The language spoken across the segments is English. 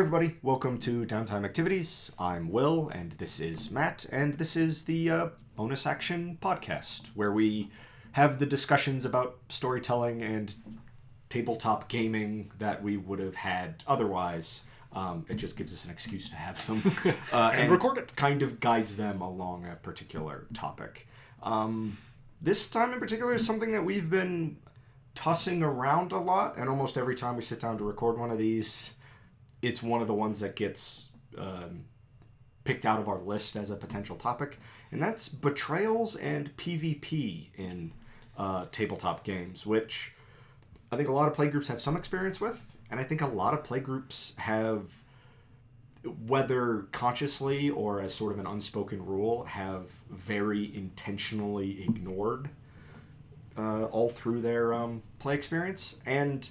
everybody, welcome to Downtime Activities. I'm Will, and this is Matt, and this is the Bonus Action Podcast, where we have the discussions about storytelling and tabletop gaming that we would have had otherwise. It just gives us an excuse to have them. And record it. Kind of guides them along a particular topic. This time in particular is something that we've been tossing around a lot, and almost every time we sit down to record one of these, it's one of the ones that gets picked out of our list as a potential topic, and that's Betrayals and PvP in tabletop games, which I think a lot of playgroups have some experience with, and I think a lot of playgroups have, whether consciously or as sort of an unspoken rule, have very intentionally ignored all through their play experience. And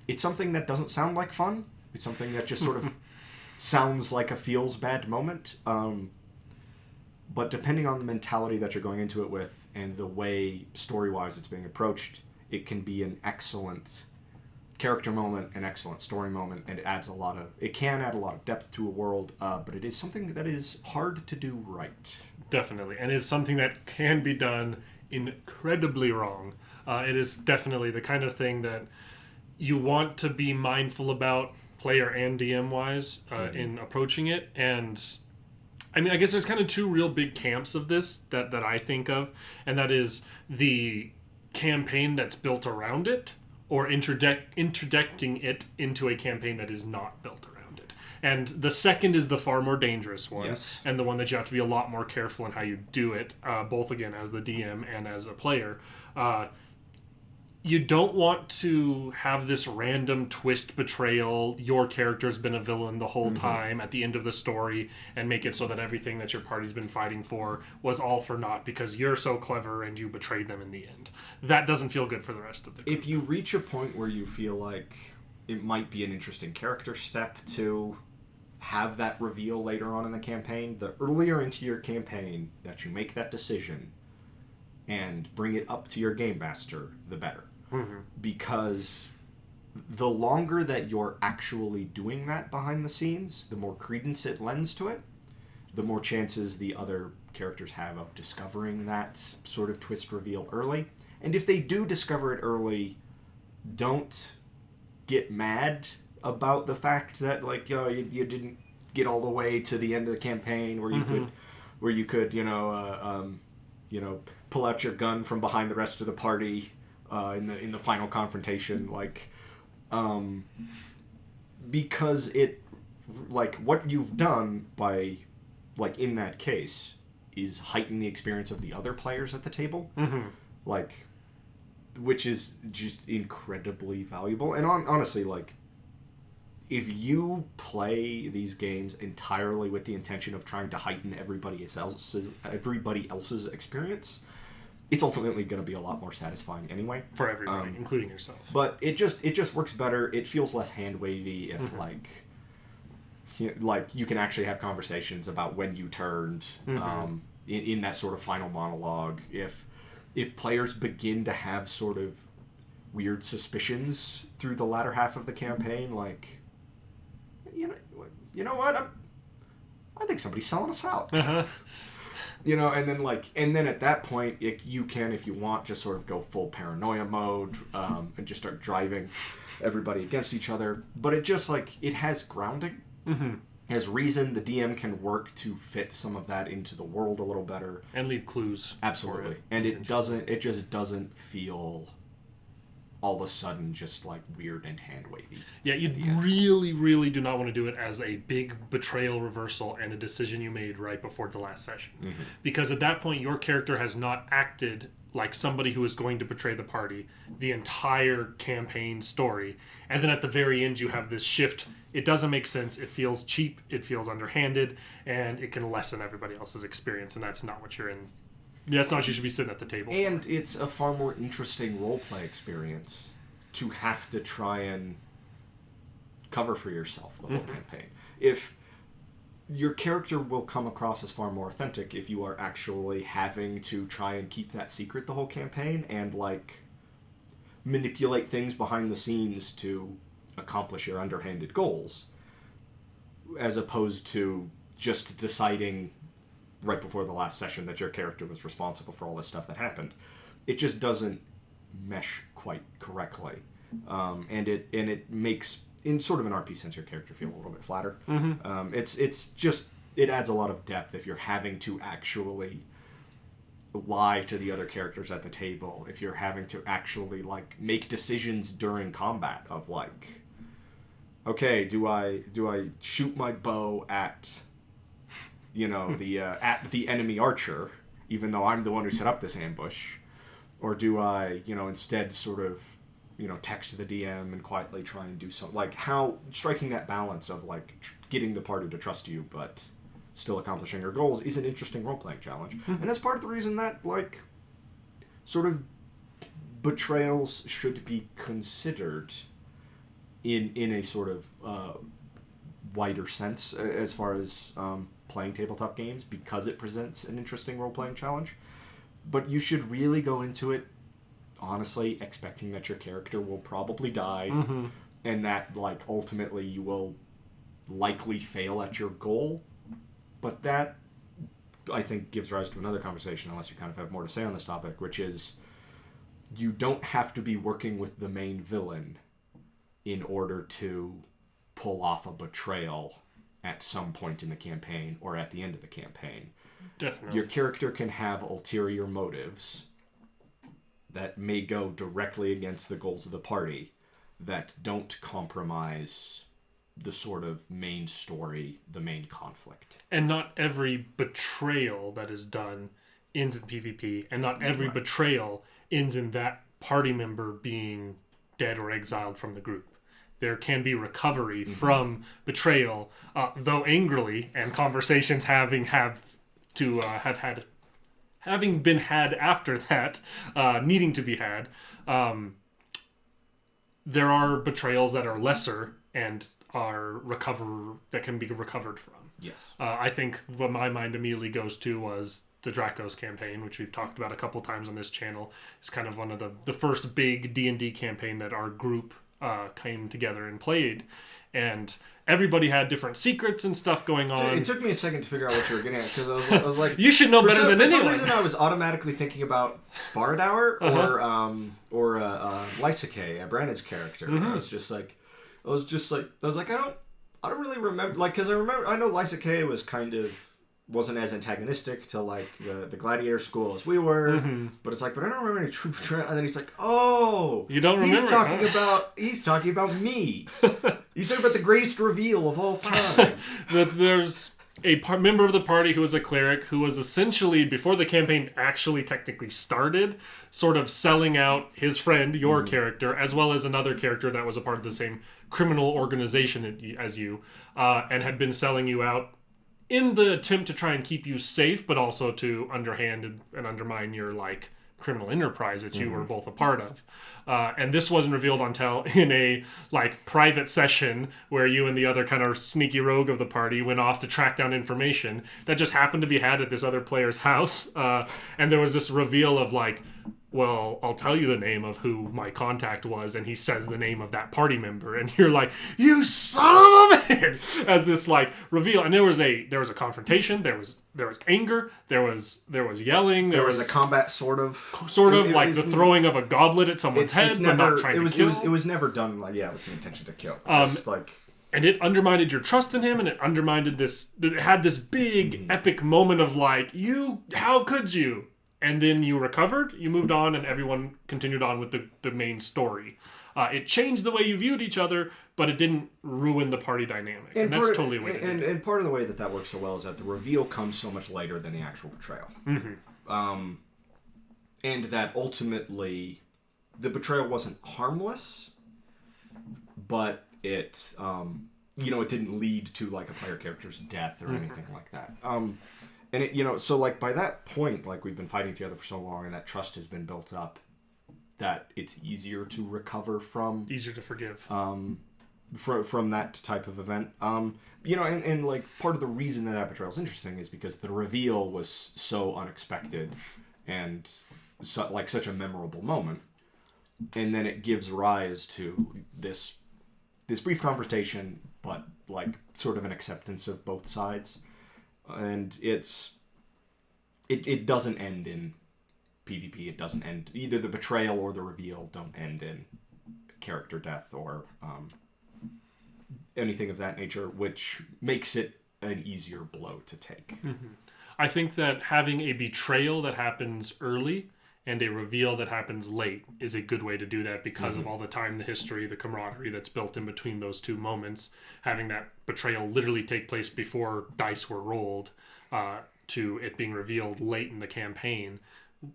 it's something that doesn't sound like fun. It's something that just sort of sounds like a feels bad moment. But depending on the mentality that you're going into it with and the way story-wise it's being approached, it can be an excellent character moment, an excellent story moment, and it can add a lot of depth to a world, but it is something that is hard to do right. Definitely, and it's something that can be done incredibly wrong. It is definitely the kind of thing that you want to be mindful about, player and DM wise, in approaching it. And I mean, I guess there's kind of two real big camps of this that I think of, and that is the campaign that's built around it, or interjecting it into a campaign that is not built around it. And the second is the far more dangerous one, yes, and the one that you have to be a lot more careful in how you do it, both, again, as the DM and as a player. You don't want to have this random twist betrayal, your character's been a villain the whole time at the end of the story, and make it so that everything that your party's been fighting for was all for naught because you're so clever and you betrayed them in the end. That doesn't feel good for the rest of the group. If you reach a point where you feel like it might be an interesting character step to have that reveal later on in the campaign, the earlier into your campaign that you make that decision and bring it up to your game master, the better. Because the longer that you're actually doing that behind the scenes, the more credence it lends to it, the more chances the other characters have of discovering that sort of twist reveal early. And if they do discover it early, don't get mad about the fact that, like, you didn't get all the way to the end of the campaign where you could pull out your gun from behind the rest of the party in the final confrontation, because it, like, what you've done by, like, in that case is heighten the experience of the other players at the table, like, which is just incredibly valuable. And honestly, like, if you play these games entirely with the intention of trying to heighten everybody else's experience, it's ultimately going to be a lot more satisfying anyway. For everybody, including yourself. But it just works better. It feels less hand-wavy if, like you can actually have conversations about when you turned in that sort of final monologue. If players begin to have sort of weird suspicions through the latter half of the campaign, like, you know what? I think somebody's selling us out. And then at that point, you can, if you want, just sort of go full paranoia mode and just start driving everybody against each other. But it just, like, it has grounding, has reason. The DM can work to fit some of that into the world a little better and leave clues. Absolutely, and it just doesn't feel all of a sudden just, like, weird and hand-wavy. Yeah, you really, really do not want to do it as a big betrayal reversal and a decision you made right before the last session. Because at that point, your character has not acted like somebody who is going to betray the party the entire campaign story. And then at the very end, you have this shift. It doesn't make sense. It feels cheap. It feels underhanded. And it can lessen everybody else's experience. And that's not what you're in. That's not what you should be sitting at the table and for. It's a far more interesting roleplay experience to have to try and cover for yourself the whole campaign. If your character will come across as far more authentic if you are actually having to try and keep that secret the whole campaign and, like, manipulate things behind the scenes to accomplish your underhanded goals. as opposed to just deciding right before the last session that your character was responsible for all this stuff that happened. It just doesn't mesh quite correctly, and it makes, in sort of an RP sense, your character feel a little bit flatter. It's just, it adds a lot of depth if you're having to actually lie to the other characters at the table, if you're having to actually like make decisions during combat of like, okay, do I shoot my bow at, you know, at the enemy archer, even though I'm the one who set up this ambush, or do I, you know, instead sort of, you know, text the DM and quietly try and do something, like how striking that balance of like getting the party to trust you but still accomplishing your goals is an interesting role-playing challenge. And that's part of the reason that, like, sort of betrayals should be considered in a sort of wider sense as far as playing tabletop games, because it presents an interesting role-playing challenge. But you should really go into it, honestly, expecting that your character will probably die, and that, like, ultimately you will likely fail at your goal. But that, I think, gives rise to another conversation, unless you kind of have more to say on this topic, which is you don't have to be working with the main villain in order to pull off a betrayal at some point in the campaign or at the end of the campaign. Definitely. Your character can have ulterior motives that may go directly against the goals of the party that don't compromise the sort of main story, the main conflict. And not every betrayal that is done ends in PvP, and not every betrayal ends in that party member being dead or exiled from the group. There can be recovery from betrayal, though angrily, and conversations having been had after that, needing to be had. There are betrayals that are lesser and that can be recovered from. Yes. I think what my mind immediately goes to was the Dracos campaign, which we've talked about a couple times on this channel. It's kind of one of the first big D&D campaign that our group came together and played. And everybody had different secrets and stuff going on. It took me a second to figure out what you were getting at, because I was like... You should know better than anyone. For some reason, I was automatically thinking about Sparadauer or Lysache, Brandon's character. I was like, I don't really remember, like, because I know Lysache wasn't as antagonistic to, like, the gladiator school as we were, but it's like, but I don't remember any true betrayal. And then he's like, oh, you don't remember? He's talking about me. He's talking about the greatest reveal of all time. That there's a member of the party who was a cleric who was essentially, before the campaign actually technically started, sort of selling out his friend, your character, as well as another character that was a part of the same criminal organization as you, and had been selling you out in the attempt to try and keep you safe, but also to underhand and undermine your, like, criminal enterprise that you were both a part of. And this wasn't revealed until in a, like, private session where you and the other kind of sneaky rogue of the party went off to track down information that just happened to be had at this other player's house. And there was this reveal of, like, well, I'll tell you the name of who my contact was, and he says the name of that party member, and you're like, you son of a man, as this, like, reveal. And there was a confrontation, there was anger, there was yelling, there was a combat sort of like the throwing of a goblet at someone's head, but not trying to kill. It was never done, like, with the intention to kill. And it undermined your trust in him, and it undermined it had this big epic moment of, like, how could you? And then you recovered, you moved on, and everyone continued on with the main story. It changed the way you viewed each other, but it didn't ruin the party dynamic. And that's totally what it did. And part of the way that works so well is that the reveal comes so much later than the actual betrayal. And that ultimately, the betrayal wasn't harmless, but it, it didn't lead to, like, a player character's death or anything like that. And it, so, like, by that point, like, we've been fighting together for so long, and that trust has been built up, that it's easier to recover from. Easier to forgive. From that type of event. And like, part of the reason that betrayal is interesting is because the reveal was so unexpected and such a memorable moment. And then it gives rise to this brief confrontation, but like sort of an acceptance of both sides, and it doesn't end in PvP. It doesn't end, either the betrayal or the reveal don't end in character death or anything of that nature, which makes it an easier blow to take. I think that having a betrayal that happens early and a reveal that happens late is a good way to do that because of all the time, the history, the camaraderie that's built in between those two moments. Having that betrayal literally take place before dice were rolled to it being revealed late in the campaign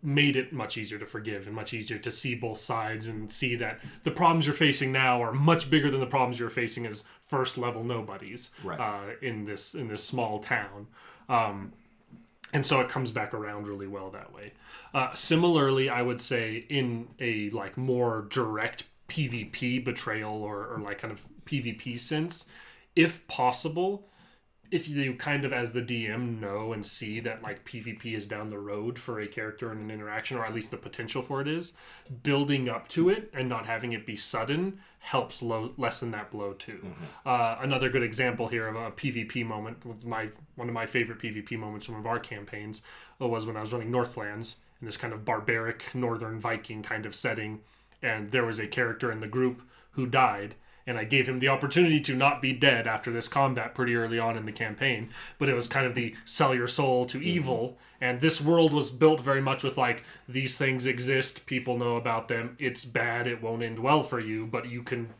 made it much easier to forgive and much easier to see both sides and see that the problems you're facing now are much bigger than the problems you're facing as first level nobodies in this small town. And so it comes back around really well that way. Similarly, I would say in a like more direct PvP betrayal or like kind of PvP sense, if possible, if you kind of as the DM know and see that like PvP is down the road for a character and an interaction, or at least the potential for it is, building up to it and not having it be sudden helps lessen that blow too. Another good example here of a PvP moment, one of my favorite PvP moments from one of our campaigns was when I was running Northlands in this kind of barbaric northern Viking kind of setting, and there was a character in the group who died, and I gave him the opportunity to not be dead after this combat pretty early on in the campaign. But it was kind of the sell your soul to evil. And this world was built very much with like, these things exist, people know about them, it's bad, it won't end well for you, but you can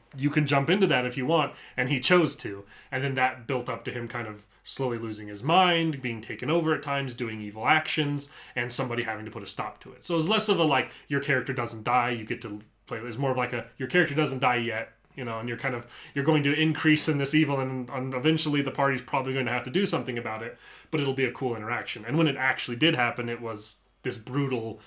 jump into that if you want. And he chose to. And then that built up to him kind of slowly losing his mind, being taken over at times, doing evil actions, and somebody having to put a stop to it. So it's less of a like, your character doesn't die, you get to play. It's more of like your character doesn't die yet, and you're going to increase in this evil, and eventually the party's probably going to have to do something about it, but it'll be a cool interaction. And when it actually did happen, it was this brutal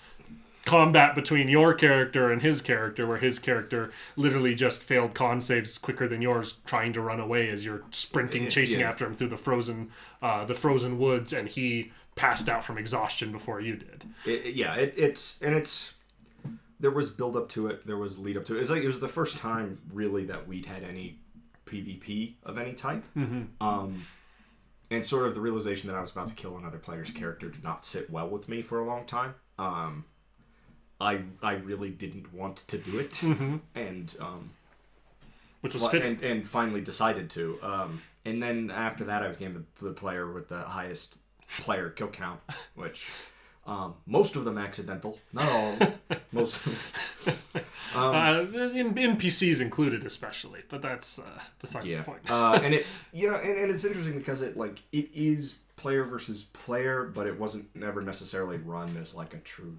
combat between your character and his character, where his character literally just failed con saves quicker than yours, trying to run away as you're sprinting, chasing after him through the frozen woods, and he passed out from exhaustion before you did. There was build up to it. There was lead up to it. It was the first time really that we'd had any PvP of any type. And sort of the realization that I was about to kill another player's character did not sit well with me for a long time. I really didn't want to do it, and which was fitting. And finally decided to. And then after that, I became the player with the highest player kill count, which. Most of them accidental, not all of them. Most of them. NPCs included, especially, but that's beside the point. And it, and it's interesting because it is player versus player, but it wasn't never necessarily run as like a true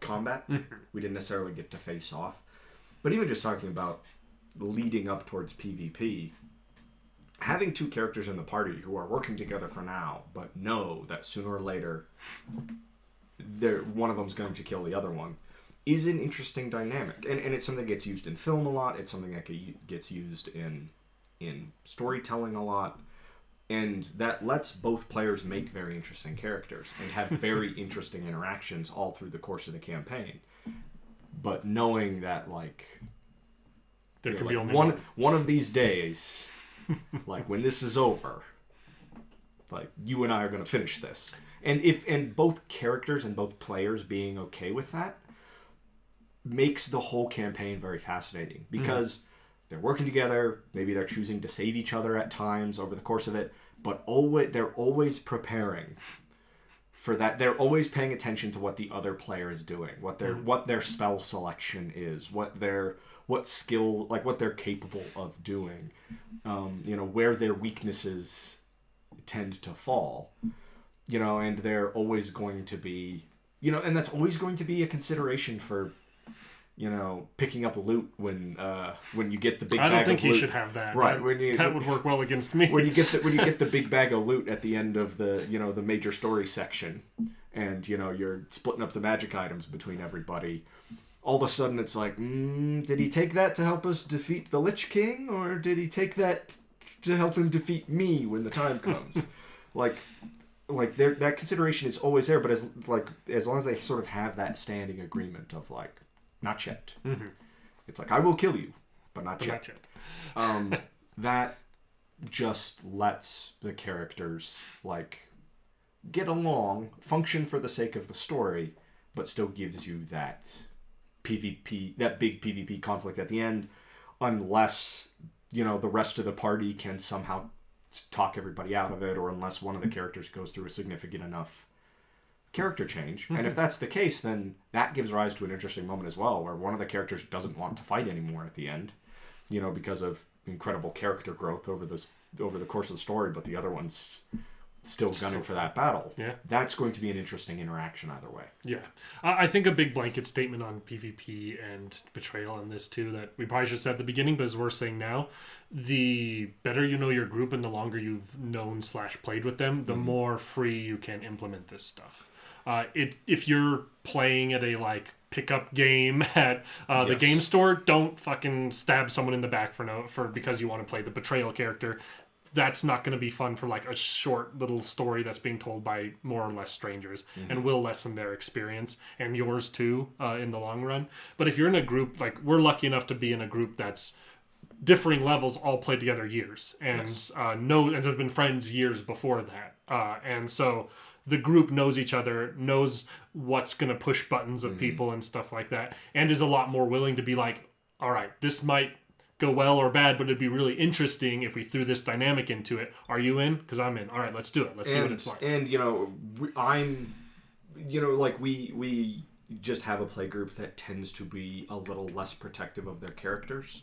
combat. We didn't necessarily get to face off. But even just talking about leading up towards PvP, having two characters in the party who are working together for now, but know that sooner or later one of them's going to kill the other one, is an interesting dynamic, and it's something that gets used in film a lot. It's something that gets used in storytelling a lot, and that lets both players make very interesting characters and have very interesting interactions all through the course of the campaign. But knowing that there could be only one of these days, when this is over, you and I are going to finish this. And both characters and both players being okay with that makes the whole campaign very fascinating, because they're working together. Maybe they're choosing to save each other at times over the course of it, but they're always preparing for that. They're always paying attention to what the other player is doing, what their spell selection is, what skill, what they're capable of doing, where their weaknesses tend to fall. And they're always going to be, and that's always going to be a consideration for, picking up loot when you get the big bag of loot. I don't think he should have that. Right. That would work well against me. When you get the big bag of loot at the end of the major story section, and, you're splitting up the magic items between everybody, all of a sudden it's like, did he take that to help us defeat the Lich King, or did he take that to help him defeat me when the time comes? That consideration is always there, but as long as they sort of have that standing agreement of not yet. It's I will kill you, but not yet. Not yet. just lets the characters like get along, function for the sake of the story, but still gives you that PvP, that big PvP conflict at the end, unless, you know, the rest of the party can somehow talk everybody out of it, or unless one of the characters goes through a significant enough character change. Mm-hmm. And if that's the case, then that gives rise to an interesting moment as well, where one of the characters doesn't want to fight anymore at the end, you know, because of incredible character growth over the course of the story, but the other one's still gunning for that battle. Yeah. That's going to be an interesting interaction either way. Yeah. I think a big blanket statement on PvP and Betrayal in this too, that we probably should say at the beginning, but as we're saying now, the better you know your group and the longer you've known / played with them, the more free you can implement this stuff. If you're playing at a like pickup game at the game store, don't fucking stab someone in the back because you want to play the Betrayal character. That's not going to be fun for like a short little story that's being told by more or less strangers, and will lessen their experience and yours too in the long run. But if you're in a group, like we're lucky enough to be in a group that's differing levels, all played together years, and and have been friends years before that, and so the group knows each other, knows what's going to push buttons of people and stuff like that, and is a lot more willing to be like, all right, this might go well or bad, but it'd be really interesting if we threw this dynamic into it. Are you in? Because I'm in. All right, let's do it. Let's see what it's like. And, you know, we just have a play group that tends to be a little less protective of their characters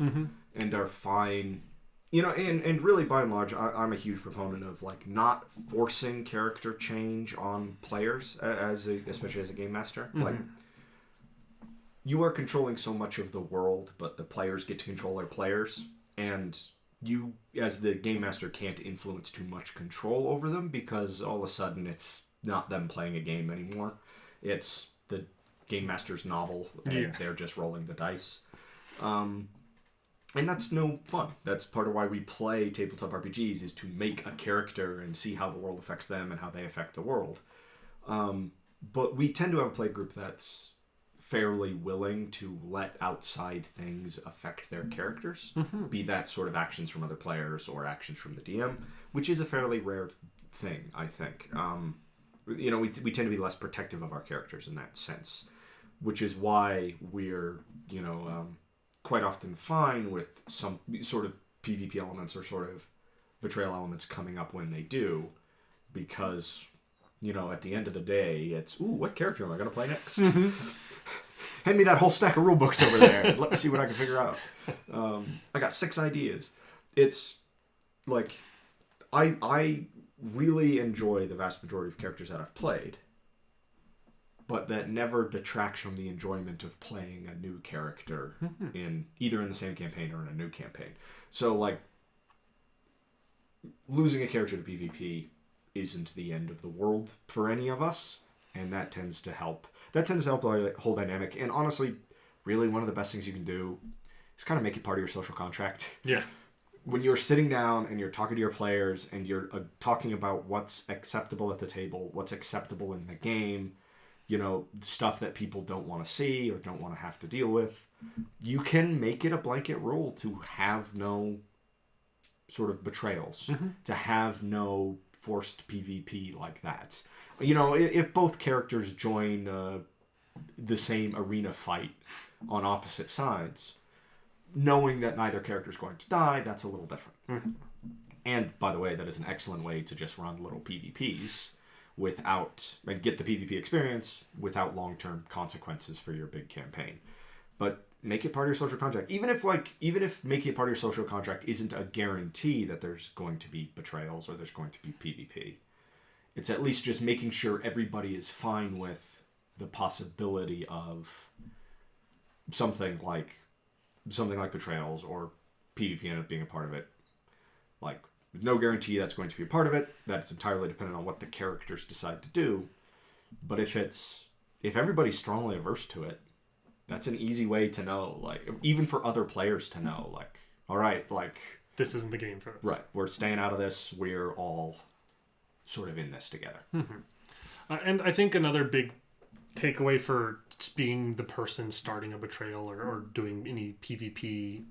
and are fine. You know, and really, by and large, I'm a huge proponent of, like, not forcing character change on players, especially as a game master. Like, you are controlling so much of the world, but the players get to control their players, and you, as the game master, can't influence too much control over them, because all of a sudden it's not them playing a game anymore. It's the game master's novel, and they're just rolling the dice. And that's no fun. That's part of why we play tabletop RPGs, is to make a character and see how the world affects them and how they affect the world. But we tend to have a play group that's fairly willing to let outside things affect their characters, be that sort of actions from other players or actions from the DM, which is a fairly rare thing, I think. You know, we tend to be less protective of our characters in that sense, which is why we're, you know, quite often fine with some sort of PvP elements or sort of Betrayal elements coming up when they do, because, you know, at the end of the day, it's, ooh, what character am I going to play next? Hand me that whole stack of rule books over there. Let me see what I can figure out. I got 6 ideas. It's like, I really enjoy the vast majority of characters that I've played, but that never detracts from the enjoyment of playing a new character in either in the same campaign or in a new campaign. So, like, losing a character to PvP isn't the end of the world for any of us, and that tends to help. That tends to help the whole dynamic. And honestly, really one of the best things you can do is kind of make it part of your social contract. Yeah. When you're sitting down and you're talking to your players and you're talking about what's acceptable at the table, what's acceptable in the game, you know, stuff that people don't want to see or don't want to have to deal with, you can make it a blanket rule to have no sort of betrayals, to have no forced PvP like that. You know, if both characters join the same arena fight on opposite sides, knowing that neither character is going to die, that's a little different. And, by the way, that is an excellent way to just run little PvPs and get the PvP experience without long-term consequences for your big campaign. But make it part of your social contract. Even if making it part of your social contract isn't a guarantee that there's going to be betrayals or there's going to be PvP, it's at least just making sure everybody is fine with the possibility of something like Betrayals or PvP end up being a part of it. Like, no guarantee that's going to be a part of it. That's entirely dependent on what the characters decide to do. But if everybody's strongly averse to it, that's an easy way to know, like, even for other players to know, like, all right, like, this isn't the game for us. Right. We're staying out of this. We're all sort of in this together. And I think another big takeaway for being the person starting a betrayal or doing any PvP,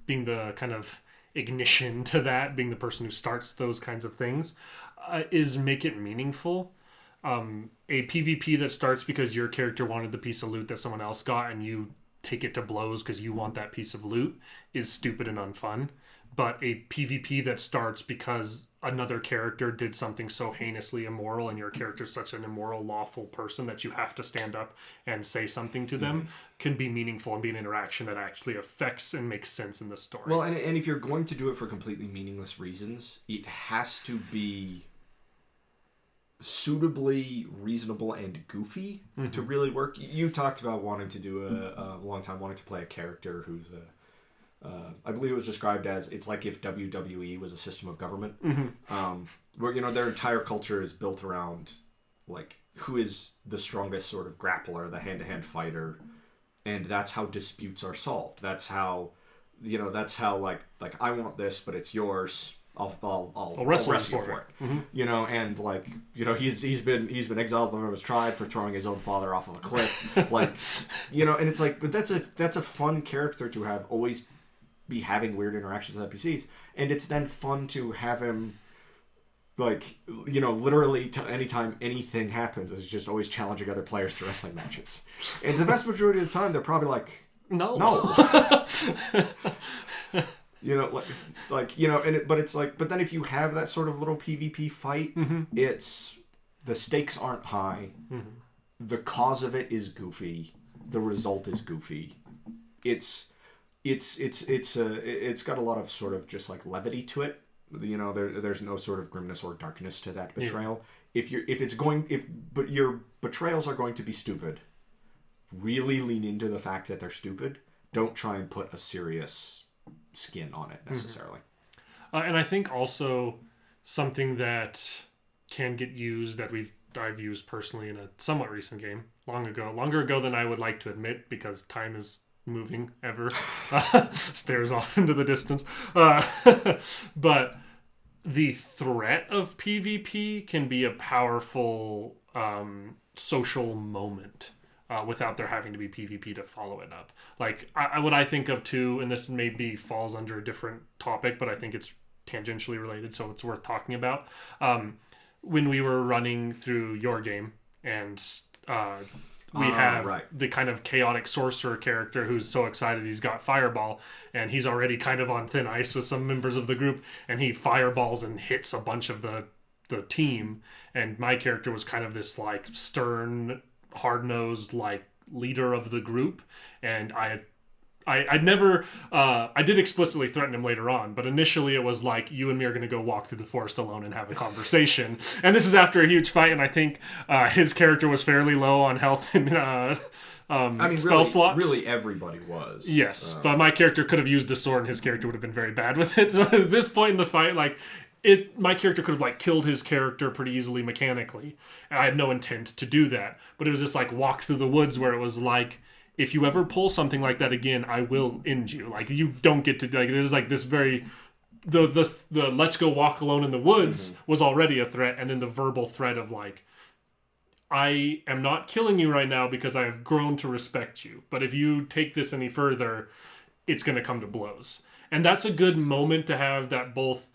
being the kind of ignition to that, being the person who starts those kinds of things, is make it meaningful. A PvP that starts because your character wanted the piece of loot that someone else got and you take it to blows because you want that piece of loot is stupid and unfun. But a PvP that starts because another character did something so heinously immoral and your character is such an immoral, lawful person that you have to stand up and say something to them can be meaningful and be an interaction that actually affects and makes sense in the story. Well, and if you're going to do it for completely meaningless reasons, it has to be suitably reasonable and goofy to really work. You talked about wanting to do a long time wanting to play a character who's I believe it was described as it's like if WWE was a system of government, where their entire culture is built around like who is the strongest sort of grappler, the hand-to-hand fighter, and that's how disputes are solved. That's how like I want this, but it's yours. I'll wrestle for it. And like he's been exiled from his tribe for throwing his own father off of a cliff, like and it's like, but that's a fun character to have always be having weird interactions with NPCs, and it's then fun to have him like literally anytime anything happens is just always challenging other players to wrestling matches, and the vast majority of the time they're probably like no. But then if you have that sort of little PvP fight, it's the stakes aren't high, the cause of it is goofy, the result is goofy. It's got a lot of sort of just like levity to it. There's no sort of grimness or darkness to that betrayal. Yeah. But your betrayals are going to be stupid, really lean into the fact that they're stupid. Don't try and put a serious skin on it necessarily. And I think also something that can get used that I've used personally in a somewhat recent game longer ago than I would like to admit, because time is moving ever stares off into the distance, but the threat of PvP can be a powerful social moment without there having to be PvP to follow it up. Like what I think of too, and this maybe falls under a different topic, but I think it's tangentially related, so it's worth talking about. When we were running through your game, and we have the kind of chaotic sorcerer character who's so excited he's got fireball, and he's already kind of on thin ice with some members of the group, and he fireballs and hits a bunch of the team, and my character was kind of this like stern, hard-nosed like leader of the group, and I'd never I did explicitly threaten him later on, but initially it was like, you and me are going to go walk through the forest alone and have a conversation. And this is after a huge fight, and I think his character was fairly low on health and spell slots. Really everybody was. Yes, but my character could have used a sword and his character would have been very bad with it. So at this point in the fight, like my character could have like killed his character pretty easily mechanically, and I had no intent to do that. But it was just like walk through the woods where it was like, if you ever pull something like that again, I will end you. Like, you don't get to, like, there's like this very, the let's go walk alone in the woods was already a threat, and then the verbal threat of like, I am not killing you right now because I have grown to respect you, but if you take this any further, it's going to come to blows. And that's a good moment to have that both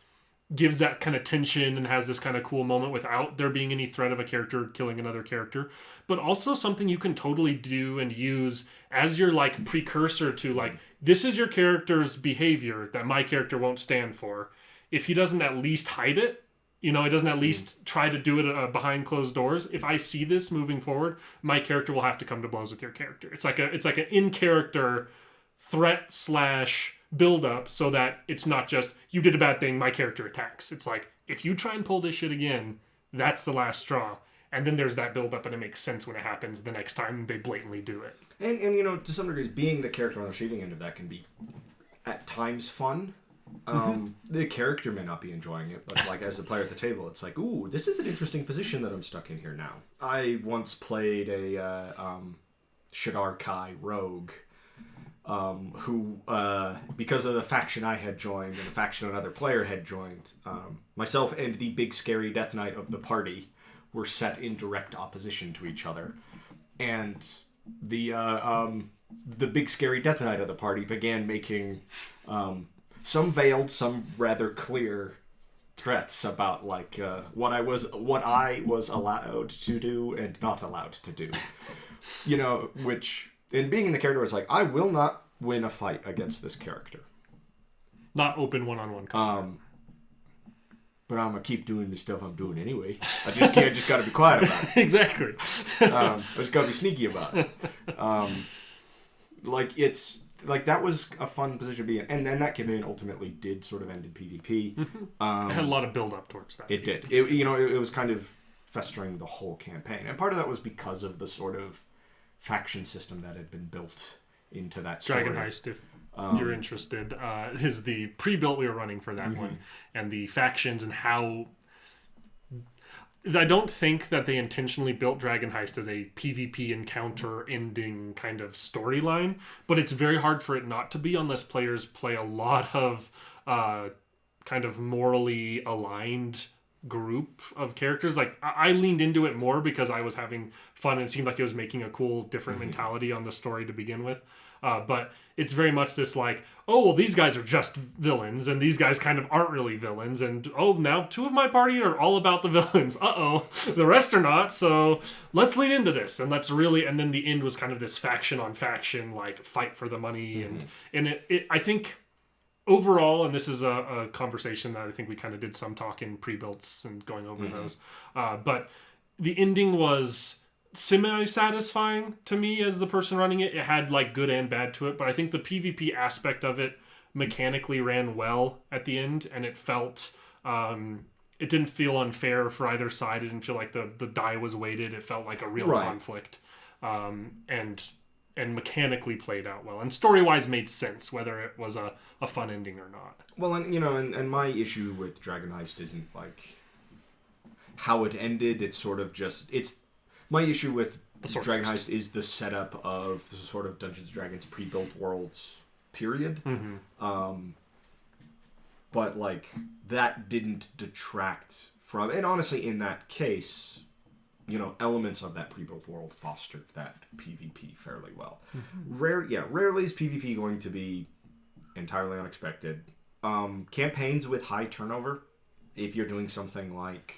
gives that kind of tension and has this kind of cool moment without there being any threat of a character killing another character, but also something you can totally do and use as your like precursor to like, this is your character's behavior that my character won't stand for. If he doesn't at least hide it, he doesn't at least try to do it behind closed doors. If I see this moving forward, my character will have to come to blows with your character. It's like an in-character threat / build up, so that it's not just you did a bad thing, my character attacks. It's like, if you try and pull this shit again, that's the last straw. And then there's that build up, and it makes sense when it happens the next time they blatantly do it. And to some degrees, being the character on the receiving end of that can be at times fun. The character may not be enjoying it, but like as the player at the table, it's like, ooh, this is an interesting position that I'm stuck in here now. I once played a Shadar Kai rogue, who, because of the faction I had joined and the faction another player had joined, myself and the big scary Death Knight of the party were set in direct opposition to each other. And the big scary Death Knight of the party began making some veiled, some rather clear threats about like what I was allowed to do and not allowed to do. Which in being in the character was like, I will not win a fight against this character. Not open one-on-one combat. But I'm gonna keep doing the stuff I'm doing anyway. I just gotta be quiet about it. Exactly. I just gotta be sneaky about it. That was a fun position to be in, and then that campaign ultimately did sort of end in PvP. It had a lot of build up towards that. It did. It was kind of festering the whole campaign, and part of that was because of the sort of faction system that had been built into that story. Dragon Heist, if you're interested, is the pre-built we were running for that one, and the factions and how. I don't think that they intentionally built Dragon Heist as a PvP encounter ending kind of storyline, but it's very hard for it not to be unless players play a lot of kind of morally aligned group of characters. Like, I leaned into it more because I was having fun and it seemed like it was making a cool different mentality on the story to begin with. But it's very much this like, oh, well, these guys are just villains, and these guys kind of aren't really villains, and oh, now 2 of my party are all about the villains. Uh-oh, the rest are not, so let's lean into this, and let's really, and then the end was kind of this faction on faction, like, fight for the money, and it I think, overall, and this is a conversation that I think we kind of did some talk in pre-builts and going over those, but the ending was semi-satisfying to me as the person running it. It had like good and bad to it, but I think the PvP aspect of it mechanically ran well at the end, and it felt it didn't feel unfair for either side. It didn't feel like the die was weighted. It felt like a real conflict, and mechanically played out well, and story-wise made sense, whether it was a fun ending or not. Well, and my issue with Dragon Heist isn't like how it ended. It's sort of just my issue with Dragon Heist is the setup of the sort of Dungeons & Dragons pre-built worlds, period. But, like, that didn't detract from... And honestly, in that case, elements of that pre-built world fostered that PvP fairly well. Rarely is PvP going to be entirely unexpected. Campaigns with high turnover, if you're doing something like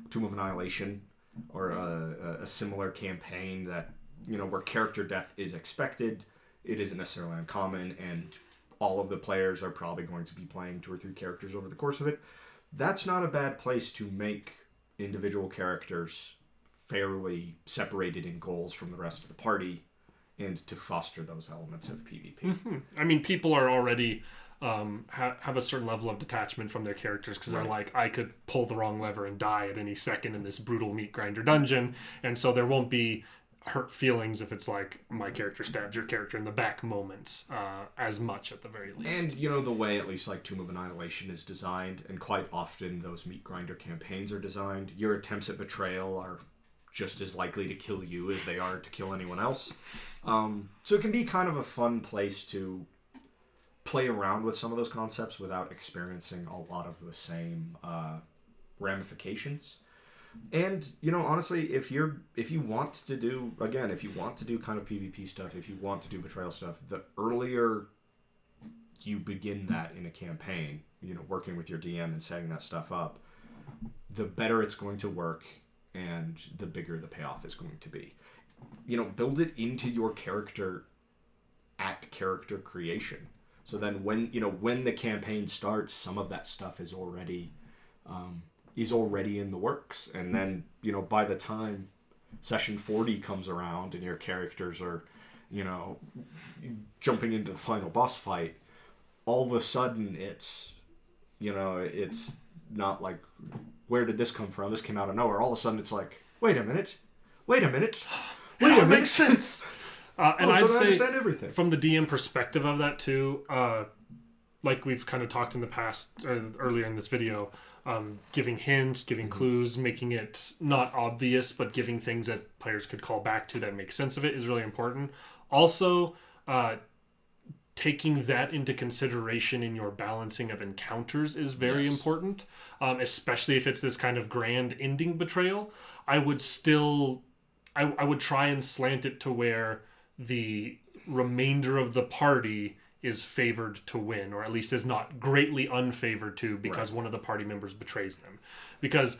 Tomb of Annihilation, or a similar campaign that, where character death is expected, it isn't necessarily uncommon, and all of the players are probably going to be playing 2 or 3 characters over the course of it. That's not a bad place to make individual characters fairly separated in goals from the rest of the party, and to foster those elements of PvP. I mean, people are already... have a certain level of detachment from their characters because they're like, I could pull the wrong lever and die at any second in this brutal meat grinder dungeon, and so there won't be hurt feelings if it's like my character stabs your character in the back moments as much at the very least. And the way at least like Tomb of Annihilation is designed, and quite often those meat grinder campaigns are designed, your attempts at betrayal are just as likely to kill you as they are to kill anyone else. So it can be kind of a fun place to play around with some of those concepts without experiencing a lot of the same ramifications. And honestly, if you want to do kind of PvP stuff, if you want to do betrayal stuff, the earlier you begin that in a campaign, working with your DM and setting that stuff up, the better it's going to work and the bigger the payoff is going to be. Build it into your character at character creation. So then when the campaign starts, some of that stuff is already in the works. And then, by the time session 40 comes around and your characters are, jumping into the final boss fight, all of a sudden it's not like, where did this come from? This came out of nowhere. All of a sudden it's like, wait a minute. It makes sense. And I'd say, understand everything. From the DM perspective of that too, like we've kind of talked in the past, earlier in this video, giving hints, giving clues, making it not obvious, but giving things that players could call back to that make sense of it is really important. Also, taking that into consideration in your balancing of encounters is very important, especially if it's this kind of grand ending betrayal. I would try and slant it to where the remainder of the party is favored to win, or at least is not greatly unfavored to, because one of the party members betrays them. Because,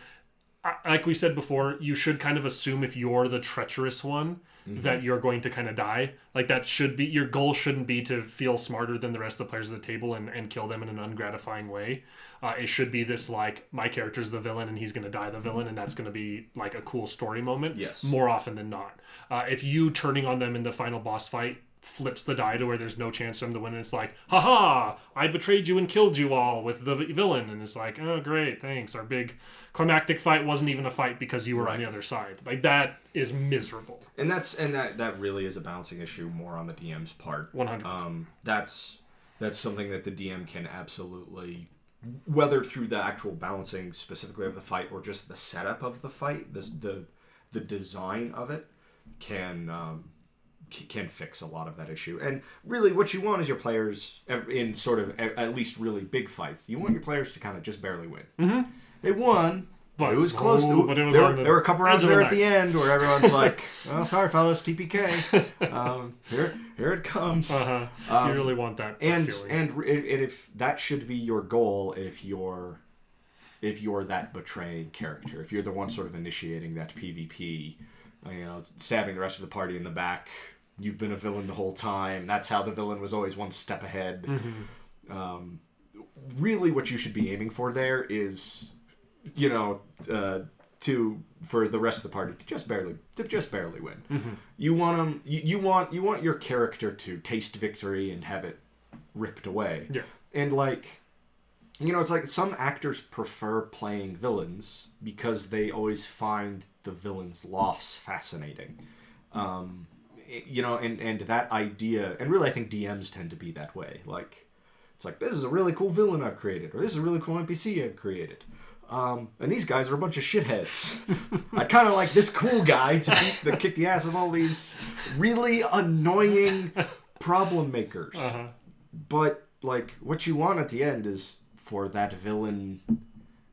like we said before, you should kind of assume if you're the treacherous one that you're going to kind of die. Like, that should be, your goal shouldn't be to feel smarter than the rest of the players at the table and kill them in an ungratifying way. It should be this, like, my character's the villain and he's going to die the villain, and that's going to be, like, a cool story moment. Yes. More often than not. If you turning on them in the final boss fight flips the die to where there's no chance for them to win, and it's like, haha, I betrayed you and killed you all with the villain, and it's like, oh great, thanks, our big climactic fight wasn't even a fight because you were on the other side. Like, that is miserable. And that really is a balancing issue more on the DM's part. 100%. That's something that the DM can absolutely, whether through the actual balancing specifically of the fight or just the setup of the fight, the design of it can fix a lot of that issue. And really what you want is your players, in sort of at least really big fights, you want your players to kind of just barely win. Mm-hmm. They won, but it was close. There were a couple rounds there at the end where everyone's like, oh, sorry fellas, TPK. Here it comes. You really want that feeling. And if that should be your goal, if you're that betraying character, if you're the one sort of initiating that PvP, stabbing the rest of the party in the back, you've been a villain the whole time. That's how the villain was always one step ahead. Mm-hmm. Really what you should be aiming for there is, for the rest of the party to just barely win. Mm-hmm. You want you want your character to taste victory and have it ripped away. Yeah. And it's like some actors prefer playing villains because they always find the villain's loss fascinating. And that idea, and really I think DMs tend to be that way. Like, it's like, this is a really cool villain I've created, or this is a really cool NPC I've created. And these guys are a bunch of shitheads. I'd kind of like this cool guy to kick the ass of all these really annoying problem makers. Uh-huh. But, like, what you want at the end is for that villain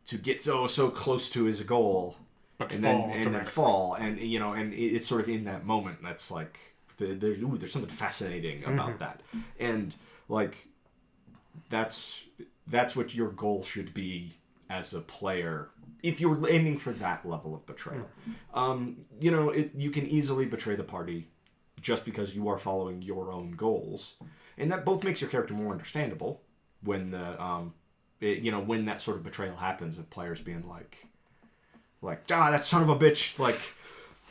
to get so close to his goal, and then fall, and it's sort of in that moment that's like there's something fascinating about that, and like that's what your goal should be as a player if you're aiming for that level of betrayal. You can easily betray the party just because you are following your own goals, and that both makes your character more understandable when when that sort of betrayal happens, of players being like, that son of a bitch, like,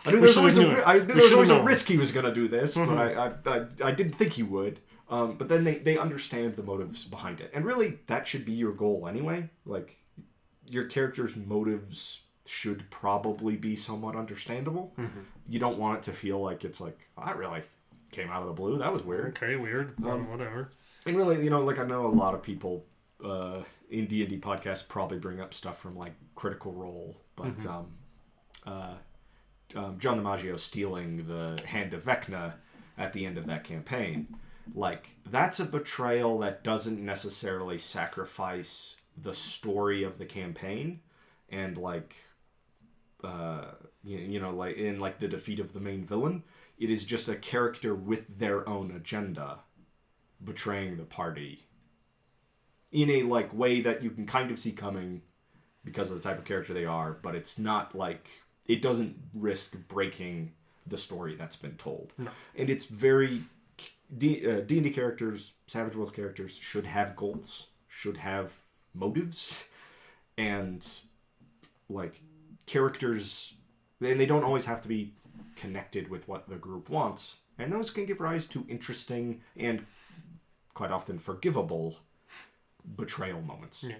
I knew there was always a risk he was going to do this, but I didn't think he would. But then they understand the motives behind it. And really, that should be your goal anyway. Like, your character's motives should probably be somewhat understandable. Mm-hmm. You don't want it to feel like it's like, oh, that really came out of the blue. That was weird. Okay, weird. Whatever. And really, like, I know a lot of people in D&D podcasts probably bring up stuff from, like, Critical Role, but John DiMaggio stealing the Hand of Vecna at the end of that campaign, like, that's a betrayal that doesn't necessarily sacrifice the story of the campaign, and like like in like the defeat of the main villain, it is just a character with their own agenda betraying the party in a like way that you can kind of see coming because of the type of character they are, but it's not like, it doesn't risk breaking the story that's been told. No. And it's very D&D characters, Savage Worlds characters should have goals, should have motives, and like characters, and they don't always have to be connected with what the group wants, and those can give rise to interesting and quite often forgivable betrayal moments. Yeah.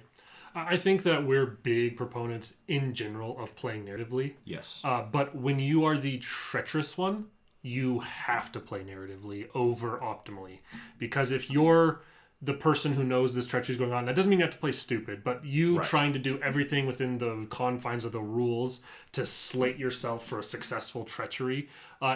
I think that we're big proponents in general of playing narratively. Yes. But when you are the treacherous one, you have to play narratively over optimally. Because if you're the person who knows this treachery is going on, that doesn't mean you have to play stupid, but you trying to do everything within the confines of the rules to slate yourself for a successful treachery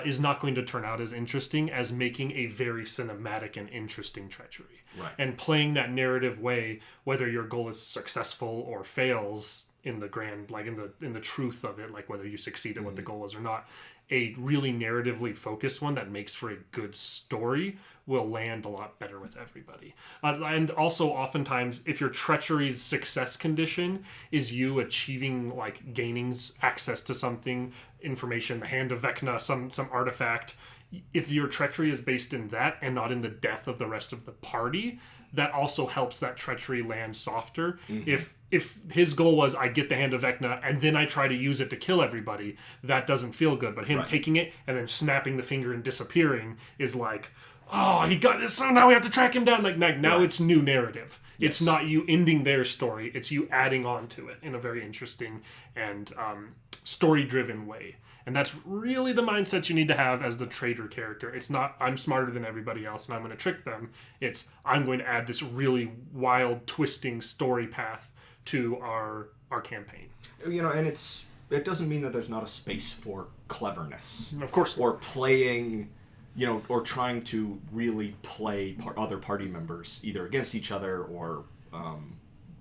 is not going to turn out as interesting as making a very cinematic and interesting treachery. Right. And playing that narrative way, whether your goal is successful or fails in the grand, like in the truth of it, like whether you succeed at what the goal is or not, a really narratively focused one that makes for a good story will land a lot better with everybody. And also, oftentimes, if your treachery's success condition is you achieving, like, gaining access to something, information, the Hand of Vecna, some artifact, if your treachery is based in that and not in the death of the rest of the party, that also helps that treachery land softer. If his goal was, I get the Hand of Vecna and then I try to use it to kill everybody, that doesn't feel good. But him taking it and then snapping the finger and disappearing is like, oh, he got this, so now we have to track him down. Like, now it's new narrative. Yes. It's not you ending their story. It's you adding on to it in a very interesting and story-driven way. And that's really the mindset you need to have as the traitor character. It's not, I'm smarter than everybody else and I'm going to trick them. It's, I'm going to add this really wild, twisting story path to our campaign. You know, and it doesn't mean that there's not a space for cleverness. Of course. Or playing, you know, or trying to really play other party members, either against each other or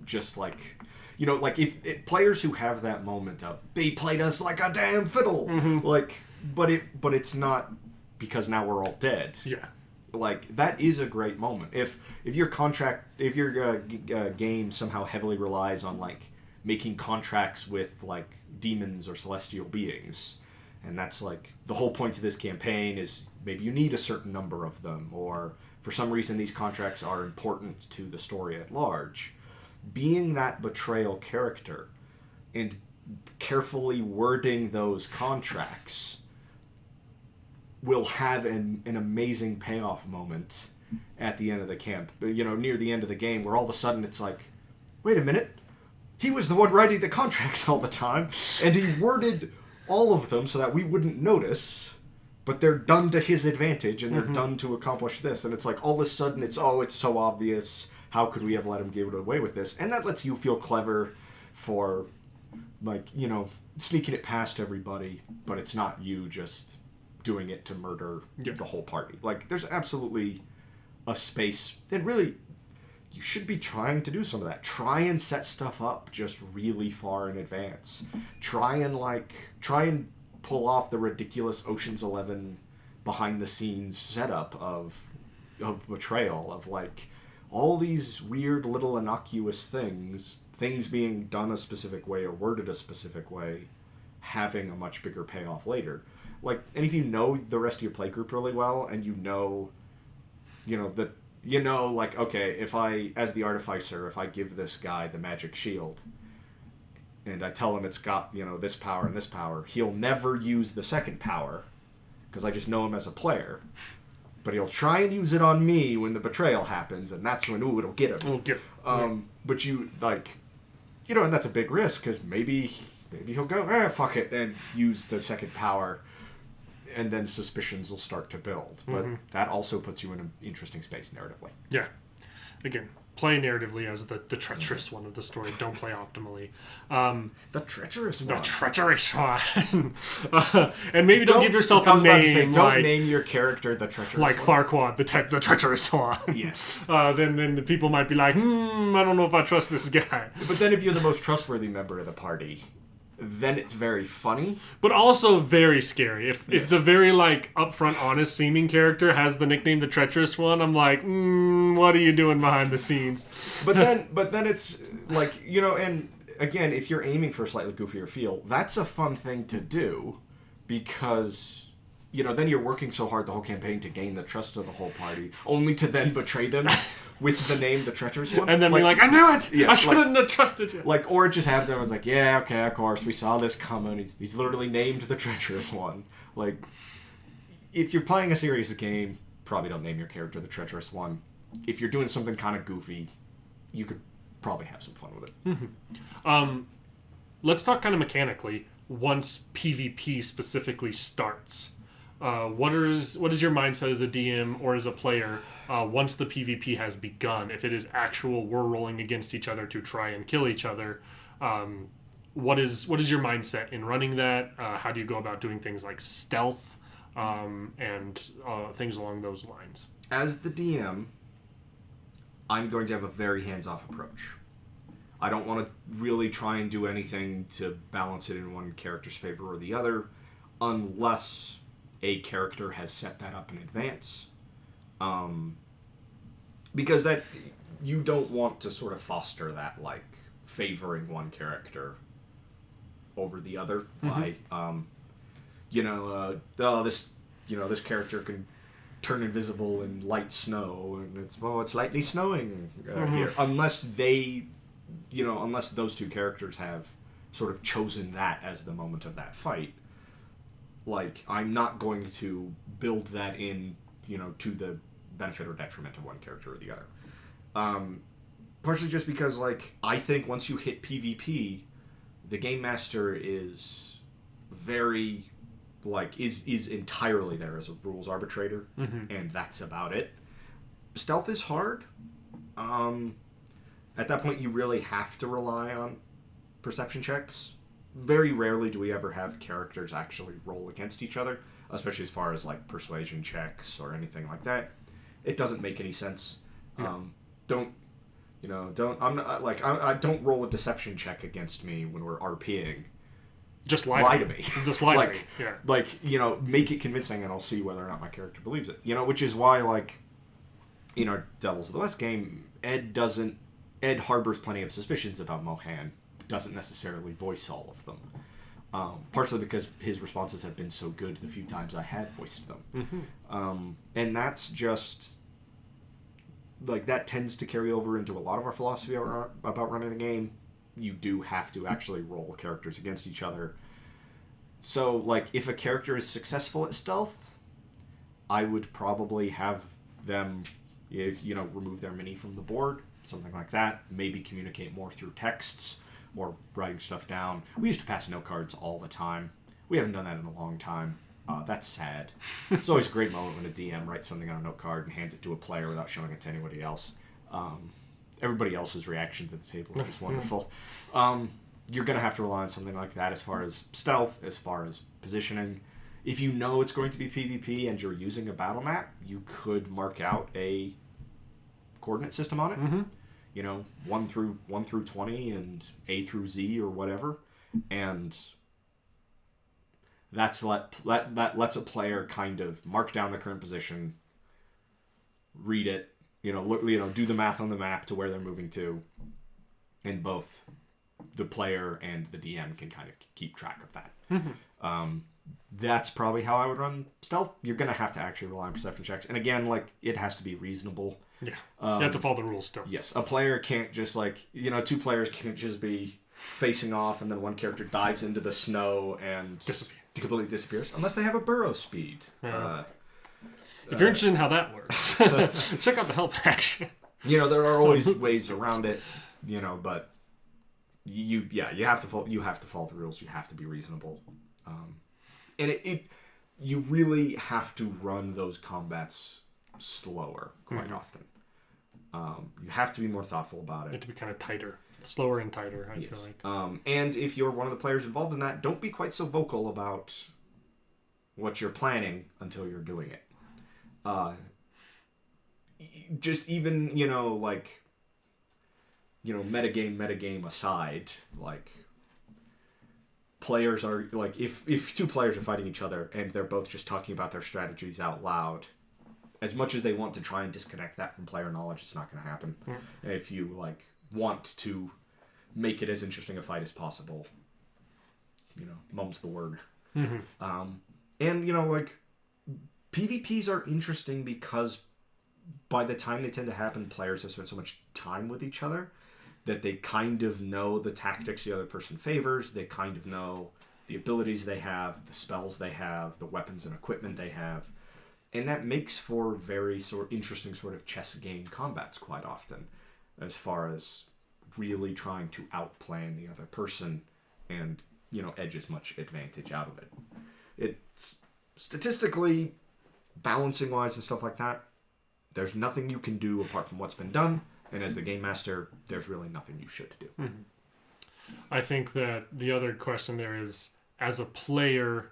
just like... You know, like, if players who have that moment of, they played us like a damn fiddle, like, but it's not because now we're all dead. Yeah. Like, that is a great moment. If your game somehow heavily relies on, like, making contracts with, like, demons or celestial beings, and that's, like, the whole point of this campaign is maybe you need a certain number of them, or for some reason these contracts are important to the story at large. Being that betrayal character and carefully wording those contracts will have an amazing payoff moment at the end of the camp. You know, near the end of the game, where all of a sudden it's like, wait a minute, he was the one writing the contracts all the time, and he worded all of them so that we wouldn't notice, but they're done to his advantage, and they're done to accomplish this. And it's like, all of a sudden it's so obvious. How could we have let him get away with this? And that lets you feel clever for, like, you know, sneaking it past everybody, but it's not you just doing it to murder the whole party. Like, there's absolutely a space, and really, you should be trying to do some of that. Try and set stuff up just really far in advance. Try and pull off the ridiculous Ocean's 11 behind-the-scenes setup of Betrayal, of, like, all these weird little innocuous things being done a specific way or worded a specific way, having a much bigger payoff later. Like, and if you know the rest of your play group really well, and like, okay, if I, as the artificer, if I give this guy the magic shield, and I tell him it's got, you know, this power and this power, he'll never use the second power, because I just know him as a player. But he'll try and use it on me when the betrayal happens, and that's when, it'll get him. But you, like, you know, and that's a big risk, because maybe he'll go, fuck it, and use the second power, and then suspicions will start to build. But that also puts you in an interesting space narratively. Yeah. Again, play narratively as the treacherous one of the story. Don't play optimally. The treacherous one. The treacherous one. And maybe don't give yourself a name. Don't name your character the treacherous like one. Farquaad, the treacherous one. Yes. Then the people might be like, I don't know if I trust this guy. But then if you're the most trustworthy member of the party, then it's very funny. But also very scary. If the very, like, upfront, honest seeming character has the nickname the treacherous one, I'm like, what are you doing behind the scenes? But then it's like, you know, and again, if you're aiming for a slightly goofier feel, that's a fun thing to do, because, you know, then you're working so hard the whole campaign to gain the trust of the whole party, only to then betray them with the name the treacherous one. And then be like, I knew it! Yeah, I shouldn't have trusted you. Like, or it just happens, everyone's like, yeah, okay, of course, we saw this coming. He's literally named the treacherous one. Like, if you're playing a serious game, probably don't name your character the treacherous one. If you're doing something kind of goofy, you could probably have some fun with it. Let's talk kind of mechanically. Once PvP specifically starts, what is your mindset as a DM or as a player once the PvP has begun? If it is actual, we're rolling against each other to try and kill each other. What is your mindset in running that? How do you go about doing things like stealth and things along those lines? As the DM, I'm going to have a very hands-off approach. I don't want to really try and do anything to balance it in one character's favor or the other. unless a character has set that up in advance. Because that you don't want to sort of foster that, like, favoring one character over the other by, this character can turn invisible in light snow, and it's lightly snowing here. Unless those two characters have sort of chosen that as the moment of that fight. Like, I'm not going to build that in, to the benefit or detriment of one character or the other. Partially just because, like, I think once you hit PvP, the Game Master is very, like, is entirely there as a rules arbitrator, and that's about it. Stealth is hard. At that point, you really have to rely on perception checks. Very rarely do we ever have characters actually roll against each other, especially as far as, like, persuasion checks or anything like that. It doesn't make any sense. Don't roll a deception check against me when we're RPing. Just lie to me. Just lie to me. Yeah. Like, make it convincing, and I'll see whether or not my character believes it. Which is why, like, in our Devils of the West game, Ed harbors plenty of suspicions about Mohan, but doesn't necessarily voice all of them. Partially because his responses have been so good the few times I had voiced them. And that's just, like, that tends to carry over into a lot of our philosophy about running the game. You do have to actually roll characters against each other. So, like, if a character is successful at stealth, I would probably have them, remove their mini from the board, something like that. Maybe communicate more through texts or writing stuff down. We used to pass note cards all the time. We haven't done that in a long time. That's sad. It's always a great moment when a DM writes something on a note card and hands it to a player without showing it to anybody else. Everybody else's reaction to the table is just wonderful. You're going to have to rely on something like that as far as stealth, as far as positioning. If you know it's going to be PvP and you're using a battle map, you could mark out a coordinate system on it. 1 through 20 and A through Z or whatever. And that lets a player kind of mark down the current position, read it, do the math on the map to where they're moving to, and both the player and the DM can kind of keep track of that. That's probably how I would run stealth. You're going to have to actually rely on perception checks. And again, like, it has to be reasonable. Yeah. You have to follow the rules still. Yes. A player can't just, like, two players can't just be facing off and then one character dives into the snow and completely disappears. Unless they have a burrow speed. If you're interested in how that works, check out the help action. There are always ways around it, but you have to follow the rules. You have to be reasonable. And you really have to run those combats slower quite often. You have to be more thoughtful about it. You have to be kind of tighter, slower and tighter, I feel like. And if you're one of the players involved in that, don't be quite so vocal about what you're planning until you're doing it. Just even, metagame aside, like, players are, like, if two players are fighting each other and they're both just talking about their strategies out loud, as much as they want to try and disconnect that from player knowledge, it's not going to happen. If you, like, want to make it as interesting a fight as possible, mum's the word. And, like, PvPs are interesting because by the time they tend to happen, players have spent so much time with each other that they kind of know the tactics the other person favors. They kind of know the abilities they have, the spells they have, the weapons and equipment they have. And that makes for very interesting sort of chess game combats quite often, as far as really trying to outplan the other person and, edge as much advantage out of it. It's statistically, balancing wise and stuff like that, there's nothing you can do apart from what's been done, and as the game master, there's really nothing you should do. I think that the other question there is, as a player,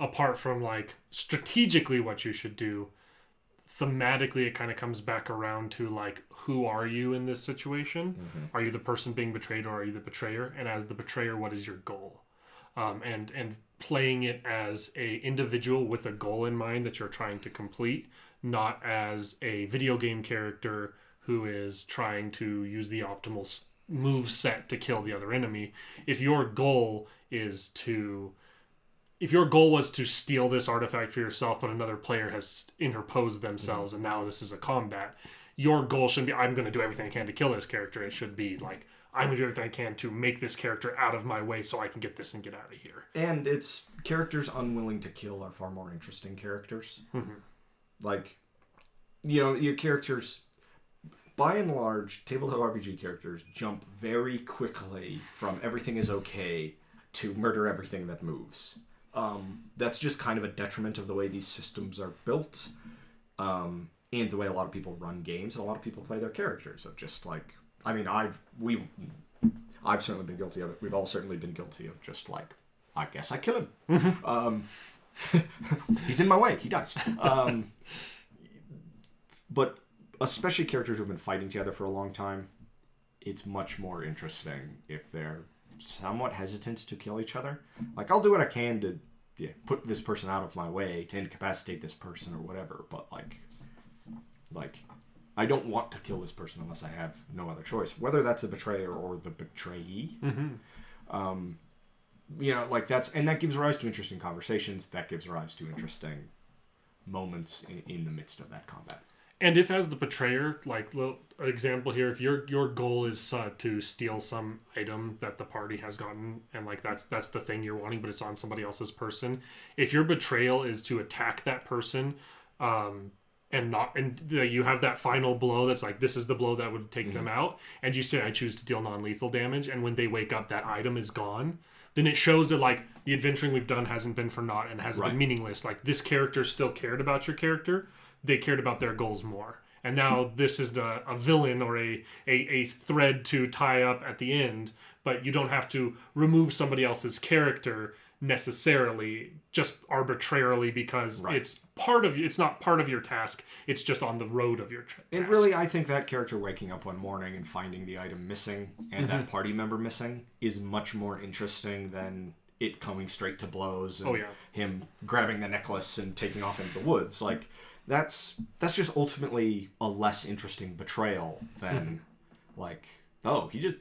apart from, like, strategically what you should do, thematically it kind of comes back around to, like, who are you in this situation? Are you the person being betrayed, or are you the betrayer? And as the betrayer, what is your goal? And playing it as a individual with a goal in mind that you're trying to complete, not as a video game character who is trying to use the optimal move set to kill the other enemy. If your goal was to steal this artifact for yourself, but another player has interposed themselves and now this is a combat, your goal shouldn't be, I'm going to do everything I can to kill this character. It should be like, I'm going to do everything I can to make this character out of my way so I can get this and get out of here. And it's characters unwilling to kill are far more interesting characters. Mm-hmm. Like, you know, your characters, by and large, tabletop RPG characters jump very quickly from everything is okay to murder everything that moves. That's just kind of a detriment of the way these systems are built, and the way a lot of people run games, and a lot of people play their characters of just like, I mean, I've certainly been guilty of it. We've all certainly been guilty of just like, I guess I kill him. He's in my way. He dies. But especially characters who've been fighting together for a long time, it's much more interesting if they're somewhat hesitant to kill each other. Like, I'll do what I can to put this person out of my way, to incapacitate this person or whatever, but like I don't want to kill this person unless I have no other choice, whether that's the betrayer or the betrayee. Mm-hmm. You know, like that gives rise to interesting conversations. That gives rise to interesting moments in the midst of that combat. And if, as the betrayer, like, little example here, if your goal is to steal some item that the party has gotten, and like that's the thing you're wanting, but it's on somebody else's person. If your betrayal is to attack that person, you have that final blow that's like, this is the blow that would take them out, and you say, I choose to deal non-lethal damage, and when they wake up, that item is gone. Then it shows that like the adventuring we've done hasn't been for naught and hasn't been meaningless. Like, this character still cared about your character. They cared about their goals more. And now this is a villain or a thread to tie up at the end, but you don't have to remove somebody else's character necessarily, just arbitrarily, because it's not part of your task. It's just on the road of your task. And really, I think that character waking up one morning and finding the item missing and that party member missing is much more interesting than it coming straight to blows and him grabbing the necklace and taking off into the woods. Like, that's just ultimately a less interesting betrayal than like, oh, he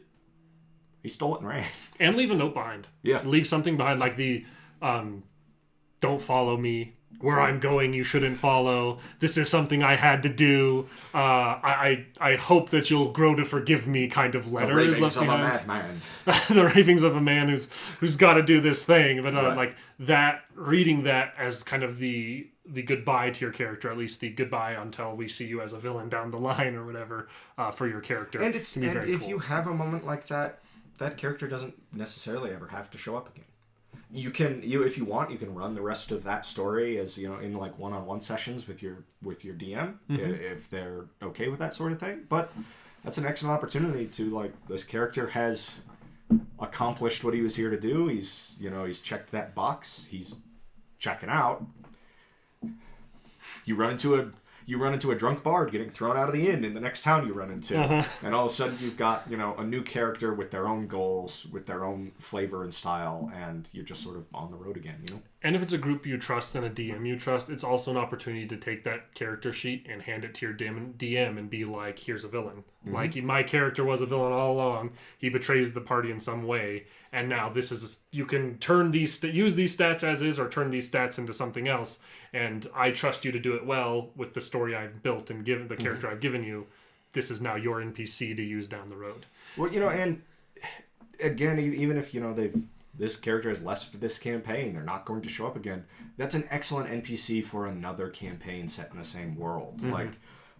stole it and ran. And leave a note behind. Yeah. Leave something behind, like the don't follow me. Where I'm going, you shouldn't follow. This is something I had to do. I hope that you'll grow to forgive me kind of letter is left behind. The ravings of a madman. The ravings of a man who's got to do this thing. But like that, reading that as kind of the goodbye to your character, at least the goodbye until we see you as a villain down the line or whatever, for your character. And if you have a moment like that, that character doesn't necessarily ever have to show up again. If you want, you can run the rest of that story as, you know, in like one-on-one sessions with your DM, if they're okay with that sort of thing. But that's an excellent opportunity to, like, this character has accomplished what he was here to do. He's checked that box. He's checking out. You run into a drunk bard getting thrown out of the inn in the next town you run into. And all of a sudden you've got, you know, a new character with their own goals, with their own flavor and style, and you're just sort of on the road again, you know? And if it's a group you trust and a DM you trust, it's also an opportunity to take that character sheet and hand it to your DM and be like, here's a villain. Like, my character was a villain all along. He betrays the party in some way. And now you can use these stats as is, or turn these stats into something else. And I trust you to do it well with the story I've built and given the character I've given you. This is now your NPC to use down the road. Well, you know, and again, even if, you know, this character has left this campaign, they're not going to show up again. That's an excellent NPC for another campaign set in the same world. Like,